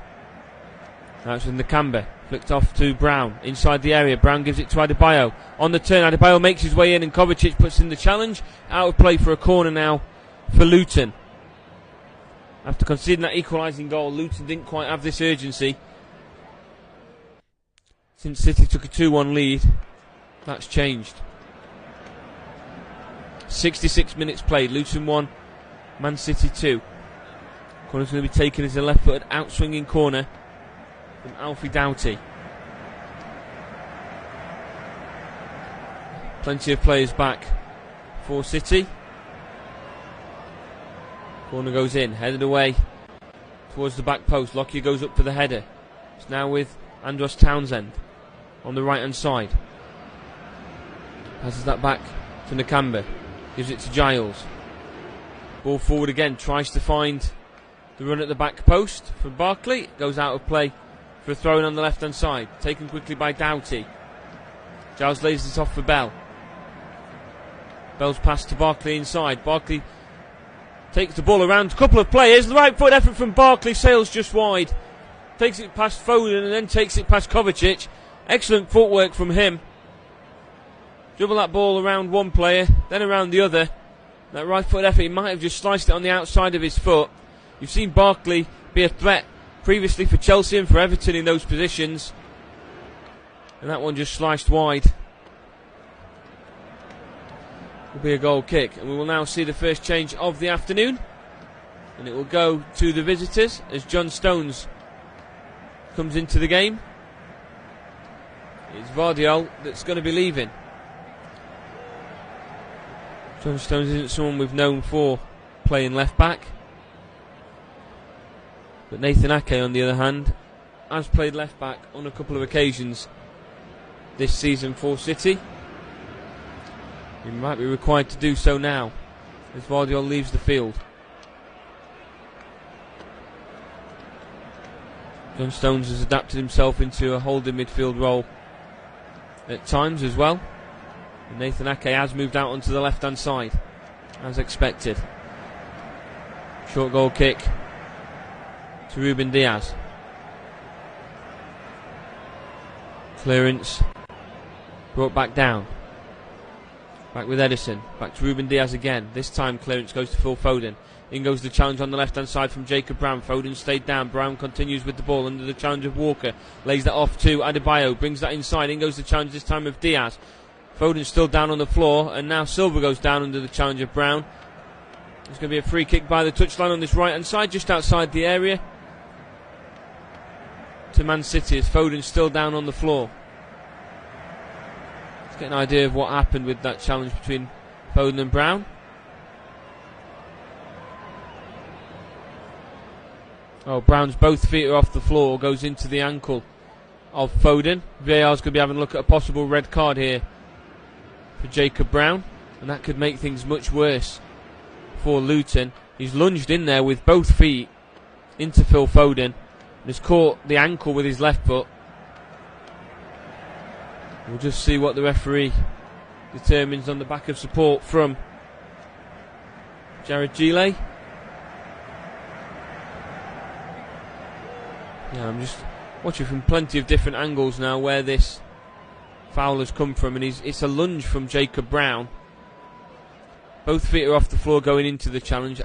Now it's with Nakamba. Flicked off to Brown. Inside the area. Brown gives it to Adebayo. On the turn, Adebayo makes his way in and Kovacic puts in the challenge. Out of play for a corner now for Luton. After conceding that equalising goal, Luton didn't quite have this urgency. Since City took a 2-1 lead, that's changed. 66 minutes played. Luton 1, Man City 2. Corner's going to be taken as a left-footed out-swinging corner from Alfie Doughty. Plenty of players back for City. Corner goes in, headed away towards the back post. Lockyer goes up for the header. It's now with Andros Townsend on the right-hand side. Passes that back to Nakamba. Gives it to Giles. Ball forward again. Tries to find the run at the back post from Barkley. Goes out of play for a throw in on the left-hand side. Taken quickly by Doughty. Giles lays this off for Bell. Bell's pass to Barkley inside. Barkley takes the ball around a couple of players. The right foot effort from Barkley sails just wide. Takes it past Foden and then takes it past Kovacic. Excellent footwork from him. Dribble that ball around one player, then around the other. That right foot effort, he might have just sliced it on the outside of his foot. You've seen Barkley be a threat previously for Chelsea and for Everton in those positions. And that one just sliced wide. Will be a goal kick. And we will now see the first change of the afternoon. And it will go to the visitors as John Stones comes into the game. It's Vardiol that's going to be leaving. John Stones isn't someone we've known for playing left back. But Nathan Ake, on the other hand, has played left back on a couple of occasions this season for City. He might be required to do so now as Vardiol leaves the field. John Stones has adapted himself into a holding midfield role at times as well. And Nathan Ake has moved out onto the left hand side as expected. Short goal kick to Ruben Diaz. Clearance brought back down. Back with Edison. Back to Ruben Diaz again. This time clearance goes to Phil Foden. In goes the challenge on the left hand side from Jacob Brown. Foden stayed down. Brown continues with the ball under the challenge of Walker. Lays that off to Adebayo. Brings that inside. In goes the challenge this time of Diaz. Foden's still down on the floor, and now Silva goes down under the challenge of Brown. There's going to be a free kick by the touchline on this right hand side, just outside the area, to Man City as Foden's still down on the floor. Let's get an idea of what happened with that challenge between Foden and Brown. Oh, Brown's both feet are off the floor, goes into the ankle of Foden. VAR's going to be having a look at a possible red card here for Jacob Brown, and that could make things much worse for Luton. He's lunged in there with both feet into Phil Foden and has caught the ankle with his left foot. We'll just see what the referee determines on the back of support from Jared Gile. Yeah, I'm just watching from plenty of different angles now where this foul has come from, and it's a lunge from Jacob Brown. Both feet are off the floor going into the challenge.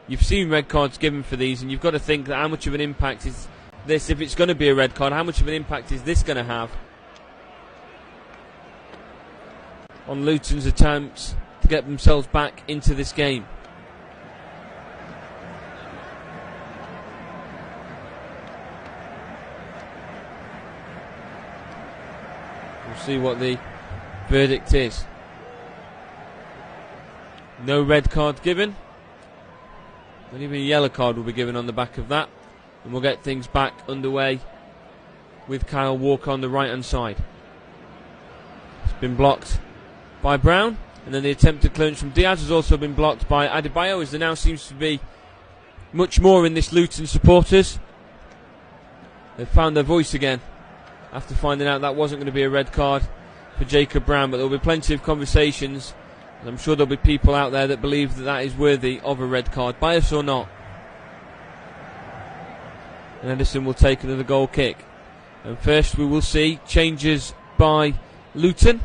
You've seen red cards given for these, and you've got to think that how much of an impact is this, if it's going to be a red card, how much of an impact is this going to have on Luton's attempts to get themselves back into this game. We'll see what the verdict is. No red card given. Not even a yellow card will be given on the back of that. And we'll get things back underway with Kyle Walker on the right hand side. It's been blocked by Brown. And then the attempted clearance from Diaz has also been blocked by Adebayo, as there now seems to be much more in this Luton supporters. They've found their voice again after finding out that wasn't going to be a red card for Jacob Brown, but there will be plenty of conversations, and I'm sure there'll be people out there that believe that that is worthy of a red card, bias or not. And Edison will take another goal kick. And first we will see changes by Luton.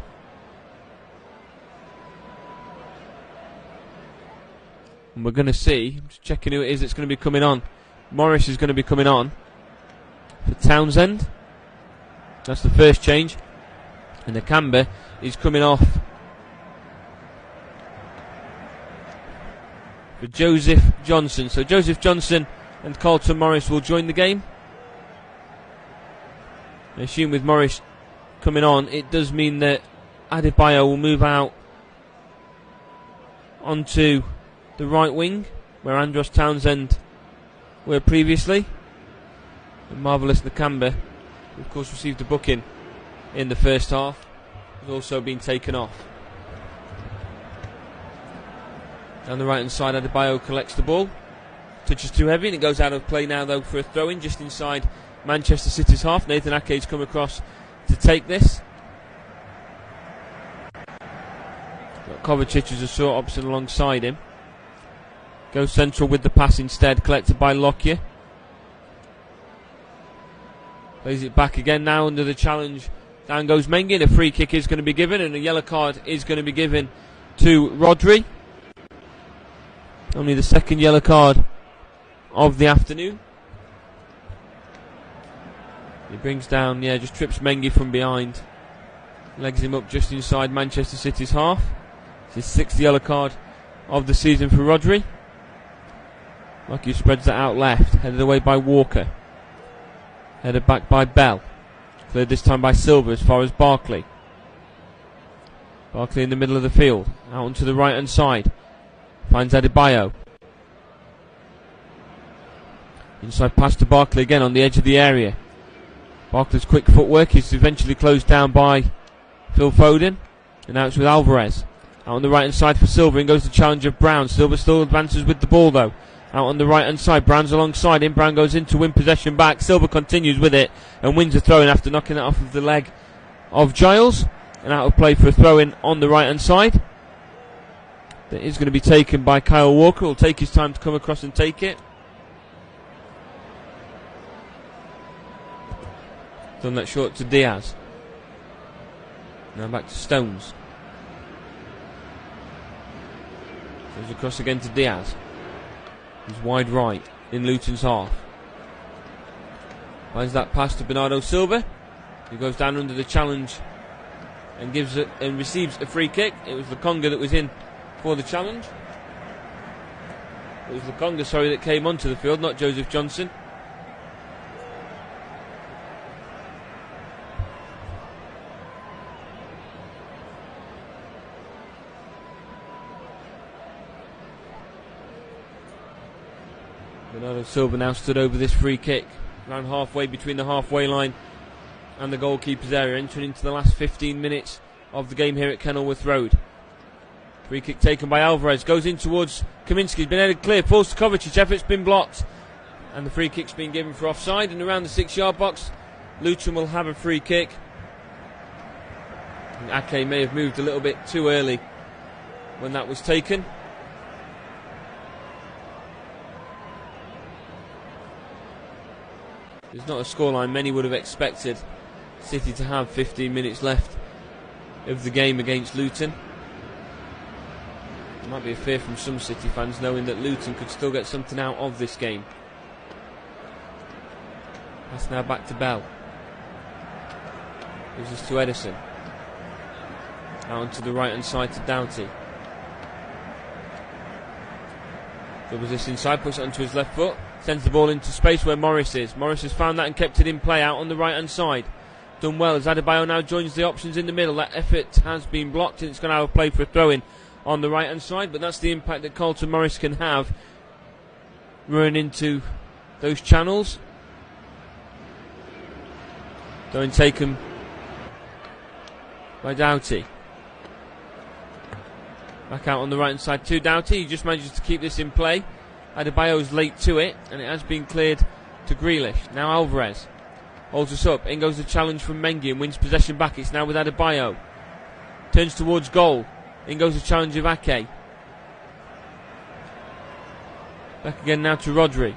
And we're going to see, I'm just checking who it is that's going to be coming on. Morris is going to be coming on for Townsend. That's the first change. And Nakamba is coming off for Joseph Johnson. So Joseph Johnson and Carlton Morris will join the game. I assume with Morris coming on, it does mean that Adebayo will move out onto the right wing, where Andros Townsend were previously. And Marvellous Nakamba, who of course received a booking in the first half, has also been taken off. Down the right hand side, Adebayo collects the ball. Touch is too heavy and it goes out of play now though for a throw-in just inside Manchester City's half. Nathan Ake's come across to take this. Got Kovacic as a short option alongside him. Goes central with the pass instead, collected by Lockyer. Plays it back again now under the challenge. Down goes Mengi, and a free kick is going to be given, and a yellow card is going to be given to Rodri. Only the second yellow card of the afternoon. He brings down, just trips Mengi from behind. Legs him up just inside Manchester City's half. It's his sixth yellow card of the season for Rodri. Lucky spreads that out left, headed away by Walker. Headed back by Bell. Cleared this time by Silva as far as Barkley. Barkley in the middle of the field. Out onto the right hand side. Finds Adebayo. Inside pass to Barkley again on the edge of the area. Barkley's quick footwork is eventually closed down by Phil Foden. And now it's with Alvarez. Out on the right hand side for Silva, and goes the challenge of Brown. Silva still advances with the ball though. Out on the right hand side, Brown's alongside him. Brown goes in to win possession back. Silva continues with it and wins a throw-in after knocking it off of the leg of Giles. And out of play for a throw-in on the right hand side. That is going to be taken by Kyle Walker. Will take his time to come across and take it. Done that short to Diaz. Now back to Stones. Goes across again to Diaz. He's wide right in Luton's half. Finds that pass to Bernardo Silva. He goes down under the challenge and gives it and receives a free kick. It was Lukonga that was in for the challenge. It was Lukonga, that came onto the field, not Joseph Johnson. Bernardo Silva now stood over this free kick, around halfway between the halfway line and the goalkeeper's area, entering into the last 15 minutes of the game here at Kenilworth Road. Free kick taken by Alvarez, goes in towards Kaminski, he's been headed clear, falls to Kovacic, effort's been blocked, and the free kick's been given for offside. And around the 6-yard box, Luton will have a free kick. And Ake may have moved a little bit too early when that was taken. There's not a scoreline many would have expected City to have 15 minutes left of the game against Luton. There might be a fear from some City fans knowing that Luton could still get something out of this game. Pass now back to Bell. Gives this to Edison. Out onto the right hand side to Doughty. Doubles this inside, puts it onto his left foot. Sends the ball into space where Morris is. Morris has found that and kept it in play out on the right hand side. Done well as Adebayo now joins the options in the middle. That effort has been blocked and it's going to have a play for a throw in on the right hand side, but that's the impact that Carlton Morris can have running into those channels. Going taken by Doughty. Back out on the right hand side to Doughty. He just manages to keep this in play. Adebayo's late to it, and it has been cleared to Grealish. Now Alvarez holds us up. In goes the challenge from Mengi and wins possession back. It's now with Adebayo. Turns towards goal. In goes the challenge of Ake. Back again now to Rodri.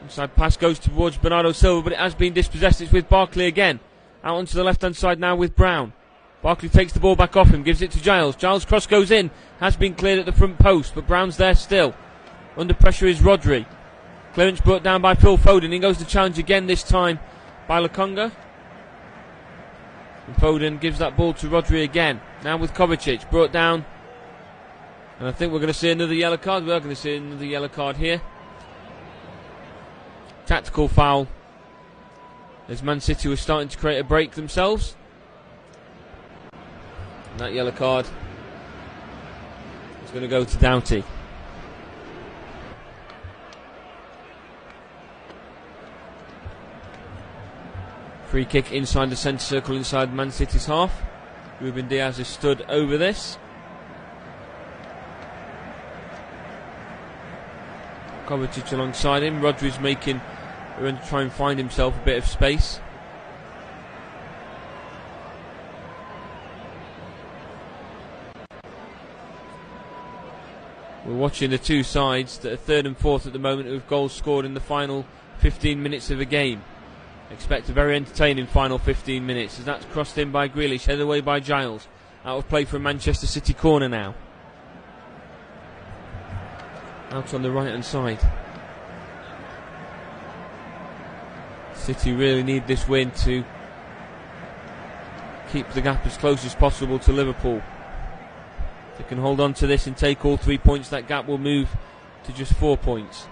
Inside pass goes towards Bernardo Silva, but it has been dispossessed. It's with Barkley again. Out onto the left hand side now with Brown. Barkley takes the ball back off him, gives it to Giles. Giles' cross goes in. Has been cleared at the front post, but Brown's there still. Under pressure is Rodri. Clearance brought down by Phil Foden. In goes the challenge again, this time by Lokonga. And Foden gives that ball to Rodri again. Now with Kovacic, brought down. And I think we're going to see another yellow card. We are going to see another yellow card here. Tactical foul, as Man City were starting to create a break themselves. And that yellow card is going to go to Doughty. Free kick inside the centre circle, inside Man City's half. Ruben Diaz has stood over this. Kovacic alongside him. Rodri's making a run to try and find himself a bit of space. We're watching the two sides that are third and fourth at the moment with goals scored in the final 15 minutes of a game. Expect a very entertaining final 15 minutes as that's crossed in by Grealish, headed away by Giles. Out of play from Manchester City corner now. Out on the right hand side. City really need this win to keep the gap as close as possible to Liverpool. If they can hold on to this and take all 3 points, that gap will move to just 4 points.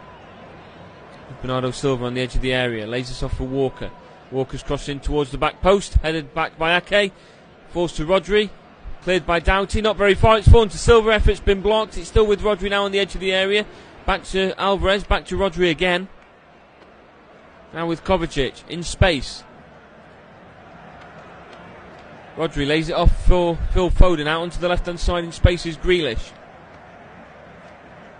Bernardo Silva on the edge of the area, lays this off for Walker. Walker's crossing towards the back post, headed back by Ake. Falls to Rodri, cleared by Doughty, not very far, it's fallen to Silva, effort's been blocked. It's still with Rodri now on the edge of the area. Back to Alvarez, back to Rodri again. Now with Kovacic, in space. Rodri lays it off for Phil Foden, out onto the left hand side in space is Grealish.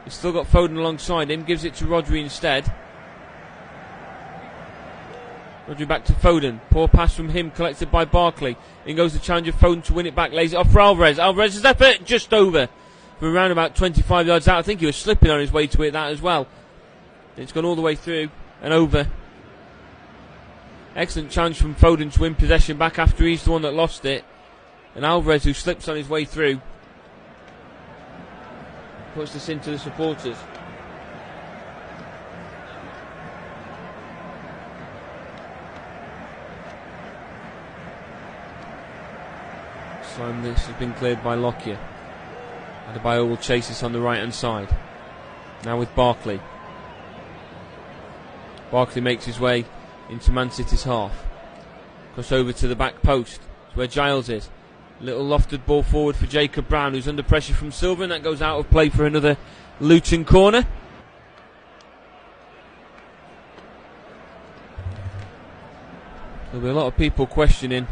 He's still got Foden alongside him, gives it to Rodri instead. Rodri back to Foden. Poor pass from him, collected by Barkley. In goes the challenge of Foden to win it back. Lays it off for Alvarez. Alvarez's effort just over. From around about 25 yards out. I think he was slipping on his way to it, that as well. It's gone all the way through and over. Excellent challenge from Foden to win possession back after he's the one that lost it. And Alvarez, who slips on his way through, puts this into the supporters. So this has been cleared by Lockyer. Adebayo will chase this on the right hand side. Now with Barkley. Barkley makes his way into Man City's half. Cross over to the back post. It's where Giles is. Little lofted ball forward for Jacob Brown, who's under pressure from Silva, and that goes out of play for another Luton corner. There'll be a lot of people questioning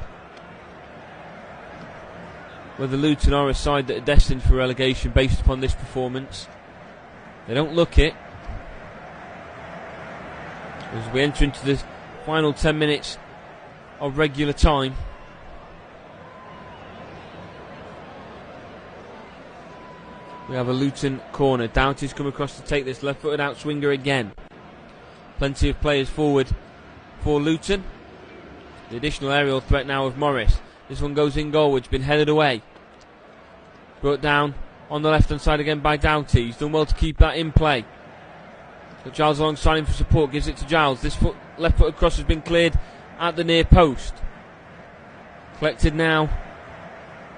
whether Luton are a side that are destined for relegation based upon this performance. They don't look it. As we enter into the final 10 minutes of regular time. We have a Luton corner. Doughty's come across to take this left-footed outswinger again. Plenty of players forward for Luton. The additional aerial threat now of Morris. This one goes in goal, which has been headed away. Brought down on the left-hand side again by Doughty. He's done well to keep that in play. Got Giles alongside him for support. Gives it to Giles. This left-footed cross has been cleared at the near post. Collected now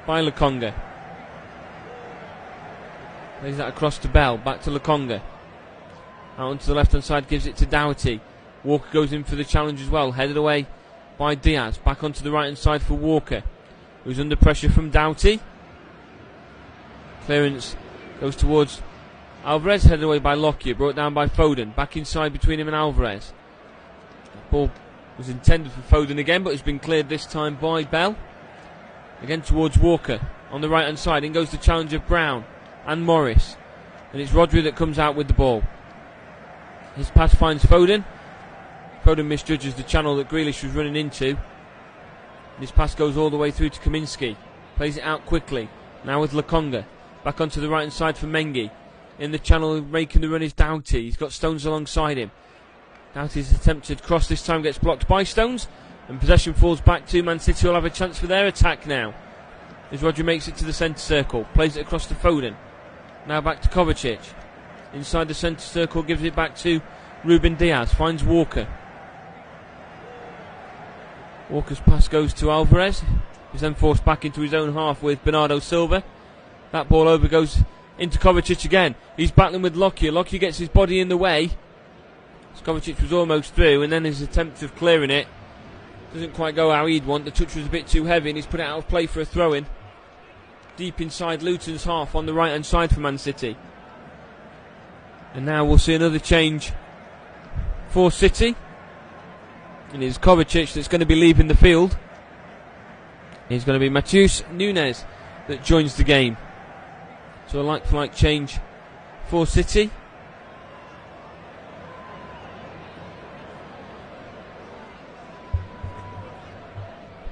by Lokonga. Lays that across to Bell. Back to Lokonga. Out onto the left-hand side. Gives it to Doughty. Walker goes in for the challenge as well. Headed away by Diaz. Back onto the right-hand side for Walker, who's under pressure from Doughty. Clearance goes towards Alvarez, headed away by Lockyer, brought down by Foden. Back inside between him and Alvarez. Ball was intended for Foden again, but has been cleared this time by Bell. Again towards Walker on the right hand side. In goes the challenge of Brown and Morris. And it's Rodri that comes out with the ball. His pass finds Foden. Foden misjudges the channel that Grealish was running into. His pass goes all the way through to Kaminski. Plays it out quickly. Now with Lokonga. Back onto the right hand side for Mengi. In the channel making the run is Doughty. He's got Stones alongside him. Doughty's attempted cross this time gets blocked by Stones. And possession falls back to Man City, will have a chance for their attack now. As Rodri makes it to the centre circle. Plays it across to Foden. Now back to Kovacic. Inside the centre circle, gives it back to Ruben Diaz. Finds Walker. Walker's pass goes to Alvarez. He's then forced back into his own half with Bernardo Silva. That ball over goes into Kovacic again. He's battling with Lockyer. Lockyer gets his body in the way. Kovacic was almost through, and then his attempt of clearing it doesn't quite go how he'd want. The touch was a bit too heavy, and he's put it out of play for a throw-in. Deep inside Luton's half on the right-hand side for Man City. And now we'll see another change for City. And it's Kovacic that's going to be leaving the field. It's going to be Matheus Nunes that joins the game. So a like-for-like change for City.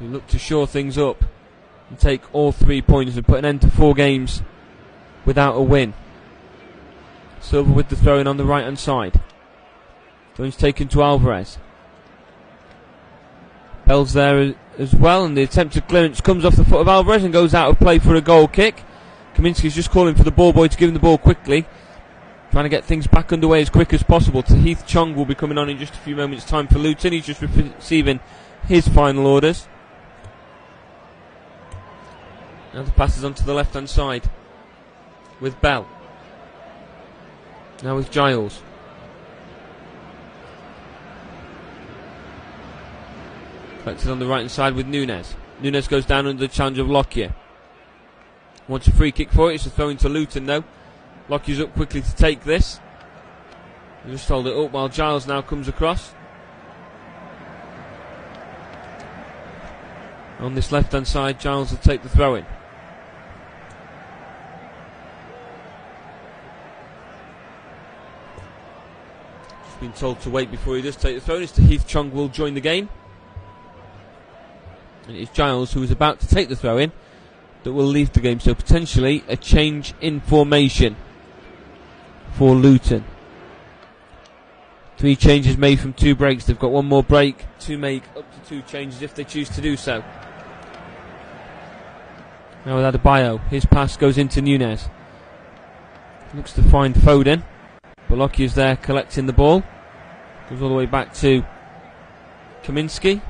We look to shore things up and take all 3 points and put an end to 4 games without a win. Silva with the throw-in on the right-hand side. Throw-in's taken to Alvarez. Bell's there as well, and the attempted clearance comes off the foot of Alvarez and goes out of play for a goal kick. Kaminski's just calling for the ball boy to give him the ball quickly, trying to get things back underway as quick as possible. Heath Chong will be coming on in just a few moments' time for Luton. He's just receiving his final orders. Now the pass is onto the left-hand side with Bell. Now with Giles. Collected on the right-hand side with Nunes. Nunes goes down under the challenge of Lockyer. Wants a free kick for it. It's a throw into Luton though. Lockyer's up quickly to take this. He just hold it up while Giles now comes across. On this left-hand side, Giles will take the throw-in. Just been told to wait before he does take the throw-in. It's to Heath Chong will join the game. And it's Giles who is about to take the throw-in that will leave the game. So potentially a change in formation for Luton. 3 changes made from 2 breaks. They've got 1 more break to make up to 2 changes if they choose to do so. Now with Adebayo, his pass goes into Nunes. Looks to find Foden. Bolocki is there collecting the ball. Goes all the way back to Kaminski.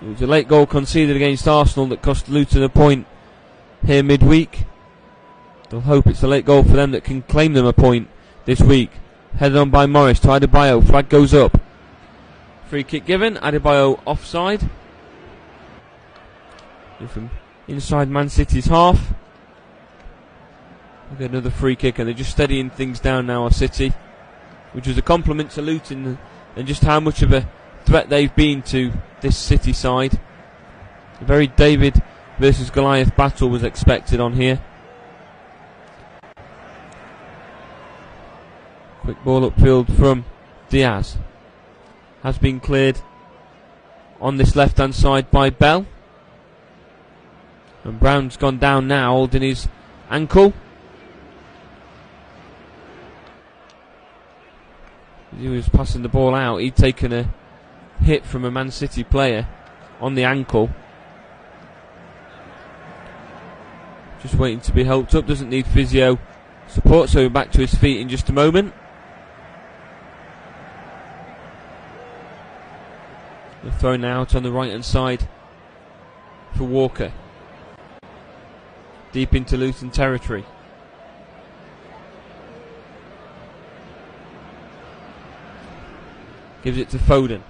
It was a late goal conceded against Arsenal that cost Luton a point here midweek. They'll hope it's a late goal for them that can claim them a point this week. Headed on by Morris to Adebayo. Flag goes up. Free kick given. Adebayo offside. From inside Man City's half. We'll get another free kick, and they're just steadying things down now, our City, which was a compliment to Luton and just how much of a threat they've been to this City side. A very David versus Goliath battle was expected on here. Quick ball upfield from Diaz. Has been cleared on this left hand side by Bell. And Brown's gone down now, holding his ankle. As he was passing the ball out, he'd taken a hit from a Man City player on the ankle. Just waiting to be helped up, doesn't need physio support, so back to his feet in just a moment. The throw now out on the right hand side for Walker. Deep into Luton territory. Gives it to Foden.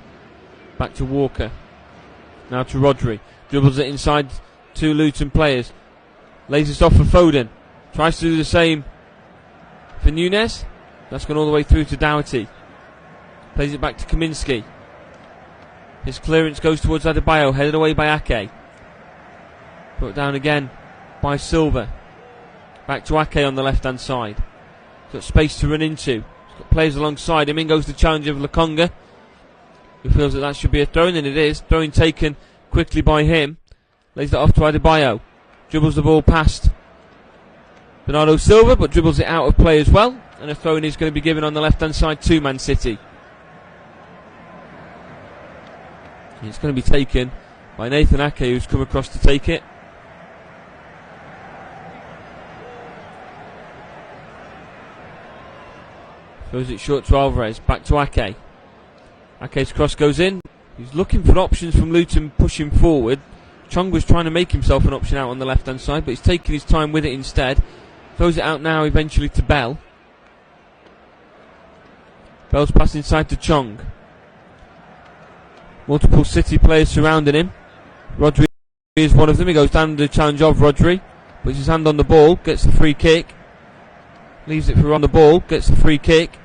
Back to Walker. Now to Rodri. Dribbles it inside 2 Luton players. Lays this off for Foden. Tries to do the same for Nunes. That's gone all the way through to Doughty. Plays it back to Kaminski. His clearance goes towards Adebayo, headed away by Ake. Brought down again by Silva. Back to Ake on the left hand side. Got space to run into. He's got players alongside him. In goes the challenge of Lukonga, who feels that should be a throw-in, and it is. Throw-in taken quickly by him. Lays that off to Adebayo. Dribbles the ball past Bernardo Silva, but dribbles it out of play as well. And a throw-in is going to be given on the left-hand side to Man City. It's going to be taken by Nathan Ake, who's come across to take it. Throws it short to Alvarez. Back to Ake. Ake's cross goes in. He's looking for options from Luton, pushing forward. Chong was trying to make himself an option out on the left-hand side, but he's taking his time with it instead. Throws it out now eventually to Bell. Bell's pass inside to Chong. Multiple City players surrounding him. Rodri is one of them. He goes down to the challenge of Rodri. Puts his hand on the ball, gets the free kick. Leaves it for on the ball, gets the free kick.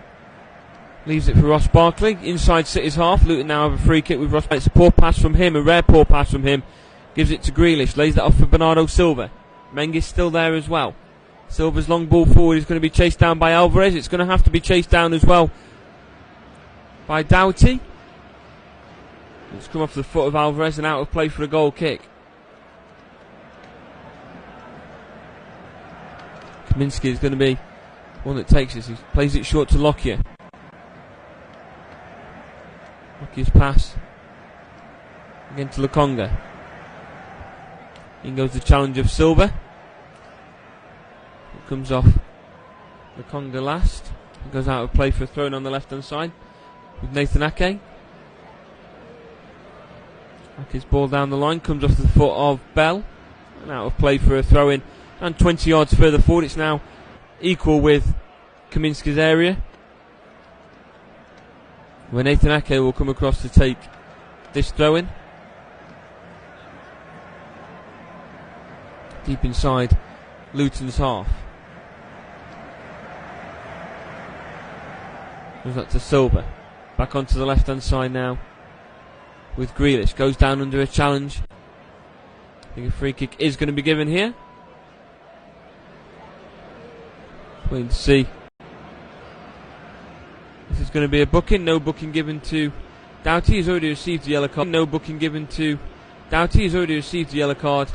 Leaves it for Ross Barkley. Inside City's half. Luton now have a free kick with Ross. It's a poor pass from him, a rare poor pass from him. Gives it to Grealish. Lays that off for Bernardo Silva. Mengi's still there as well. Silva's long ball forward is going to be chased down by Alvarez. It's going to have to be chased down as well by Doughty. It's come off the foot of Alvarez and out of play for a goal kick. Kaminski is going to be one that takes this. He plays it short to Lockyer. Lockyer's pass again to Lukonga. In goes the challenge of Silva. It comes off Lukonga last. It goes out of play for a throw on the left hand side with Nathan Ake. Ake's ball down the line comes off the foot of Bell and out of play for a throw in. And 20 yards further forward, it's now equal with Kaminski's area, where Nathan Ake will come across to take this throw in. Deep inside Luton's half. Goes up to Silva. Back onto the left hand side now with Grealish. Goes down under a challenge. I think a free kick is going to be given here. Waiting to see. This is going to be a booking. No booking given to Doughty. He's already received the yellow card. No booking given to Doughty. He's already received the yellow card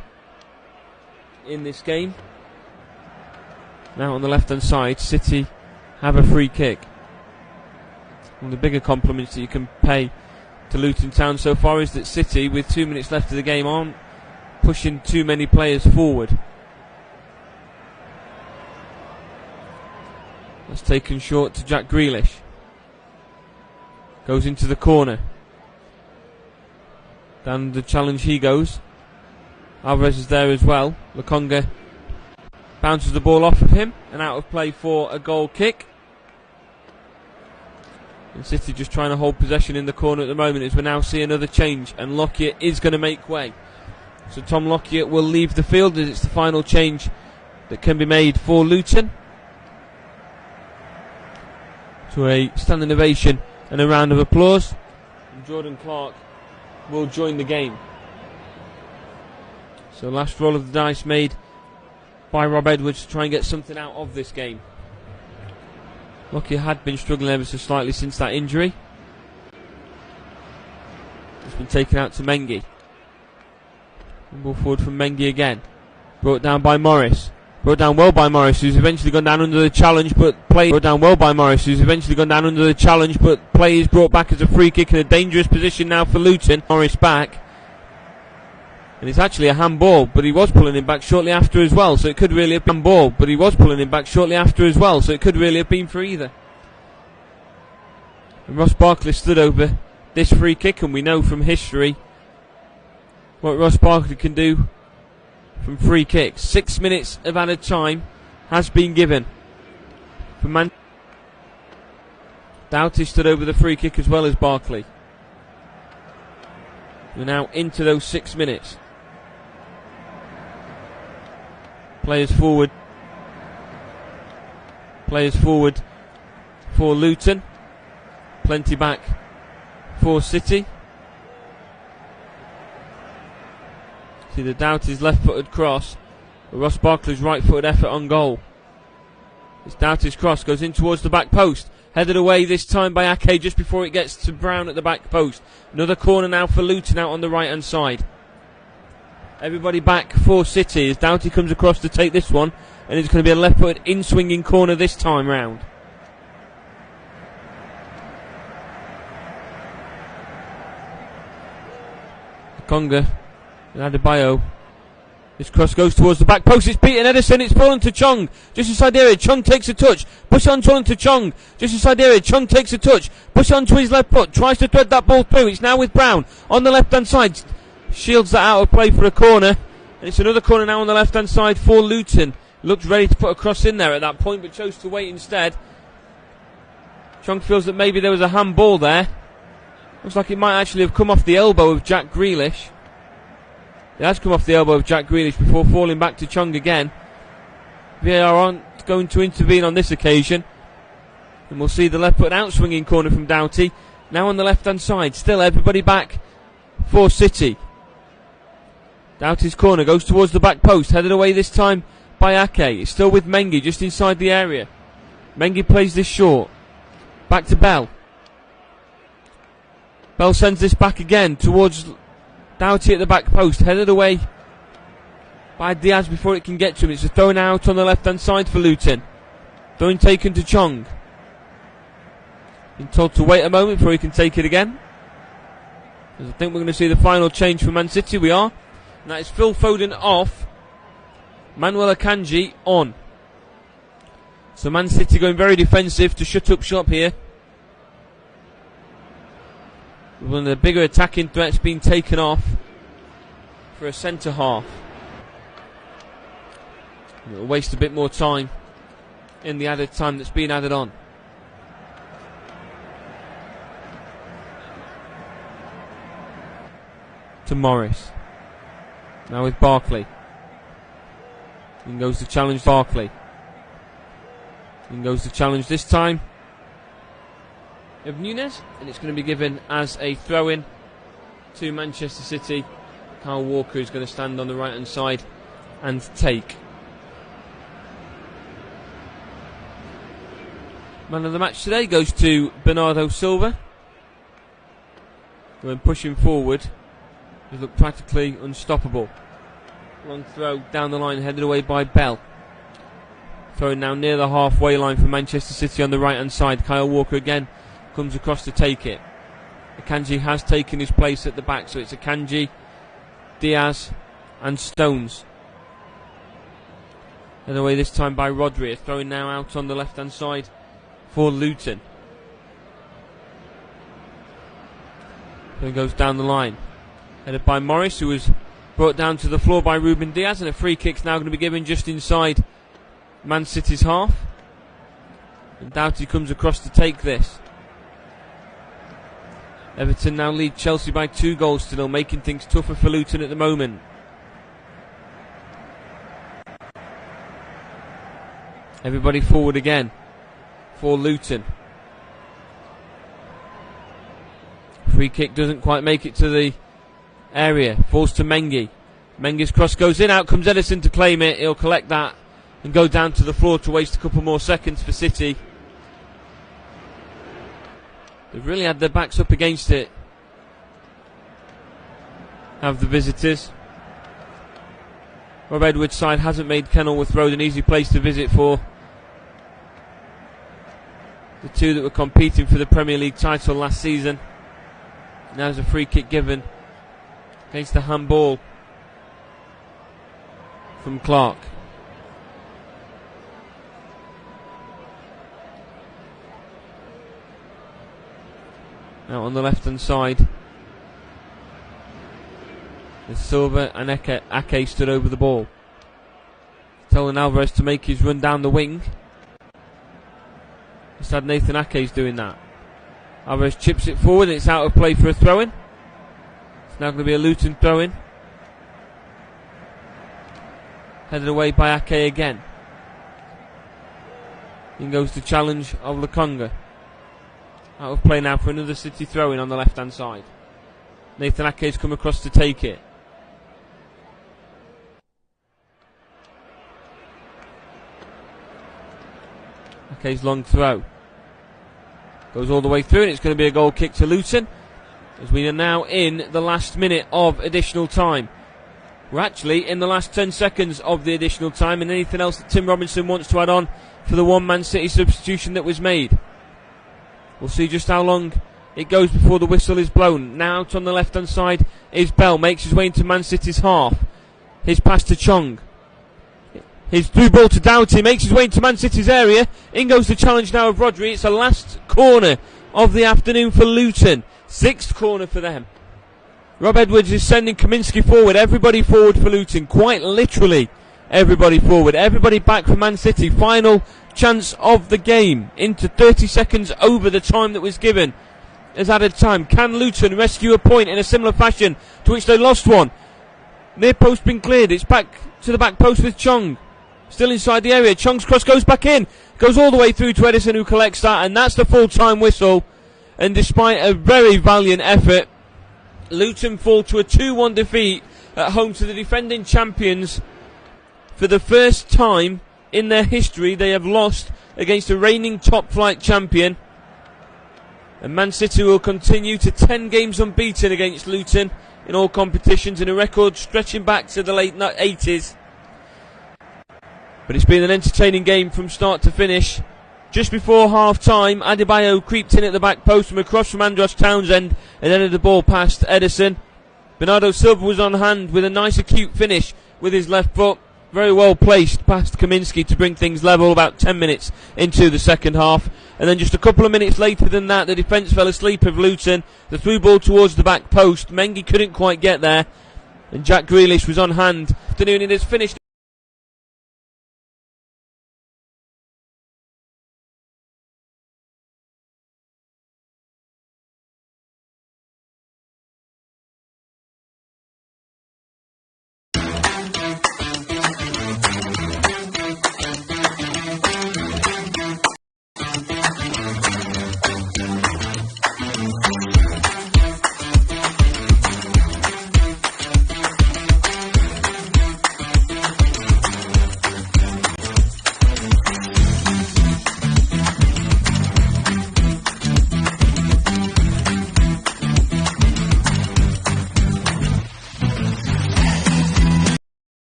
in this game. Now on the left hand side, City have a free kick. One of the bigger compliments that you can pay to Luton Town so far is that City, with 2 minutes left of the game, aren't pushing too many players forward. That's taken short to Jack Grealish. Goes into the corner. Down the challenge he goes. Alvarez is there as well. Lukonga bounces the ball off of him and out of play for a goal kick. And City just trying to hold possession in the corner at the moment as we now see another change, and Lockyer is going to make way. So Tom Lockyer will leave the field as it's the final change that can be made for Luton. To a standing ovation and a round of applause. And Jordan Clark will join the game. So last roll of the dice made by Rob Edwards to try and get something out of this game. Lockyer had been struggling ever so slightly since that injury. It's been taken out to Mengi. Ball forward from Mengi again. Brought down by Morris. Brought down well by Morris, who's eventually gone down under the challenge, but play brought down well by Morris, who's eventually gone down under the challenge, but play is brought back as a free kick in a dangerous position now for Luton. Morris back. And it's actually a handball, but he was pulling him back shortly after as well, so it could really have been ball, but he was pulling him back shortly after as well, so it could really have been for either. And Ross Barkley stood over this free kick, and we know from history what Ross Barkley can do from free kicks. 6 minutes of added time has been given for Man. Doughty stood over the free kick as well as Barkley. We're now into those 6 minutes. Players forward for Luton. Plenty back for City. See the Doughty's left-footed cross. Ross Barkley's right-footed effort on goal. It's Doughty's cross, goes in towards the back post. Headed away this time by Ake just before it gets to Brown at the back post. Another corner now for Luton out on the right-hand side. Everybody back for City as Doughty comes across to take this one. And it's going to be a left-footed in-swinging corner this time round. Conga and Adebayo. This cross goes towards the back post. It's beaten Edison. It's fallen to Chong. Just inside the area. Chong takes a touch. Push on to Chong. Just inside the area. Chong takes a touch. Push on to his left foot. Tries to thread that ball through. It's now with Brown on the left-hand side. Shields that out of play for a corner. And it's another corner now on the left-hand side for Luton. Looked ready to put a cross in there at that point, but chose to wait instead. Chong feels that maybe there was a handball there. Looks like it might actually have come off the elbow of Jack Grealish. It has come off the elbow of Jack Grealish before falling back to Chong again. VAR aren't going to intervene on this occasion. And we'll see the left foot out swinging corner from Doughty. Now on the left hand side. Still everybody back for City. Doughty's corner goes towards the back post. Headed away this time by Ake. It's still with Mengi just inside the area. Mengi plays this short. Back to Bell. Bell sends this back again towards Doughty at the back post. Headed away by Diaz before it can get to him. It's a throw out on the left hand side for Luton. Throwing taken to Chong. Been told to wait a moment before he can take it again. As I think we're going to see the final change for Man City. We are. And that is Phil Foden off. Manuel Akanji on. So Man City going very defensive to shut up shop here. One of the bigger attacking threats being taken off for a centre half. It'll waste a bit more time in the added time that's been added on. To Morris. Now with Barkley. In goes the challenge, Barkley. In goes the challenge this time of Nunes, and it's going to be given as a throw-in to Manchester City. Kyle Walker is going to stand on the right hand side and take. Man of the match today goes to Bernardo Silva. When pushing forward, he looked practically unstoppable. Long throw down the line, headed away by Bell. Throwing now near the halfway line for Manchester City on the right hand side. Kyle Walker again comes across to take it. Akanji has taken his place at the back, so it's Akanji, Diaz and Stones. And away this time by Rodri, throwing now out on the left hand side for Luton. So he goes down the line, headed by Morris, who was brought down to the floor by Ruben Diaz, and a free kick's now going to be given just inside Man City's half. And Doughty comes across to take this. Everton now lead Chelsea by 2 goals to 0, making things tougher for Luton at the moment. Everybody forward again for Luton. Free kick doesn't quite make it to the area. Falls to Mengi. Mengi's cross goes in. Out comes Edison to claim it. He'll collect that and go down to the floor to waste a couple more seconds for City. They've really had their backs up against it, have the visitors. Rob Edwards' side hasn't made Kenilworth Road an easy place to visit for the two that were competing for the Premier League title last season. Now there's a free kick given against the handball from Clark. Now on the left hand side, with Silva and Ake stood over the ball. Telling Alvarez to make his run down the wing. Instead Nathan Ake's doing that. Alvarez chips it forward and it's out of play for a throw-in. It's now going to be a Luton throw-in. Headed away by Ake again. In goes the challenge of Lukonga. Out of play now for another City throw-in on the left-hand side. Nathan Ake's come across to take it. Ake's long throw. Goes all the way through, and it's going to be a goal kick to Luton, as we are now in the last minute of additional time. We're actually in the last 10 seconds of the additional time, and anything else that Tim Robinson wants to add on for the one Man City substitution that was made. We'll see just how long it goes before the whistle is blown. Now out on the left hand side is Bell, makes his way into Man City's half. His pass to Chong. His through ball to Doughty, makes his way into Man City's area. In goes the challenge now of Rodri. It's the last corner of the afternoon for Luton. 6th corner for them. Rob Edwards is sending Kaminski forward. Everybody forward for Luton. Quite literally everybody forward. Everybody back for Man City. Final chance of the game. Into 30 seconds over the time that was given as added time. Can Luton rescue a point in a similar fashion to which they lost one? Near post been cleared. It's back to the back post with Chong. Still inside the area. Chong's cross goes back in. Goes all the way through to Edison, who collects that. And that's the full-time whistle. And despite a very valiant effort, Luton fall to a 2-1 defeat at home to the defending champions. For the first time in their history, they have lost against a reigning top-flight champion. And Man City will continue to 10 games unbeaten against Luton in all competitions, in a record stretching back to the late 80s. But it's been an entertaining game from start to finish. Just before half-time, Adebayo creeped in at the back post from across from Andros Townsend and ended the ball past Edison. Bernardo Silva was on hand with a nice acute finish with his left foot. Very well placed past Kaminski to bring things level about 10 minutes into the second half. And then just a couple of minutes later than that, the defence fell asleep of Luton. The through ball towards the back post. Mengi couldn't quite get there. And Jack Grealish was on hand. Afternoon, it is finished.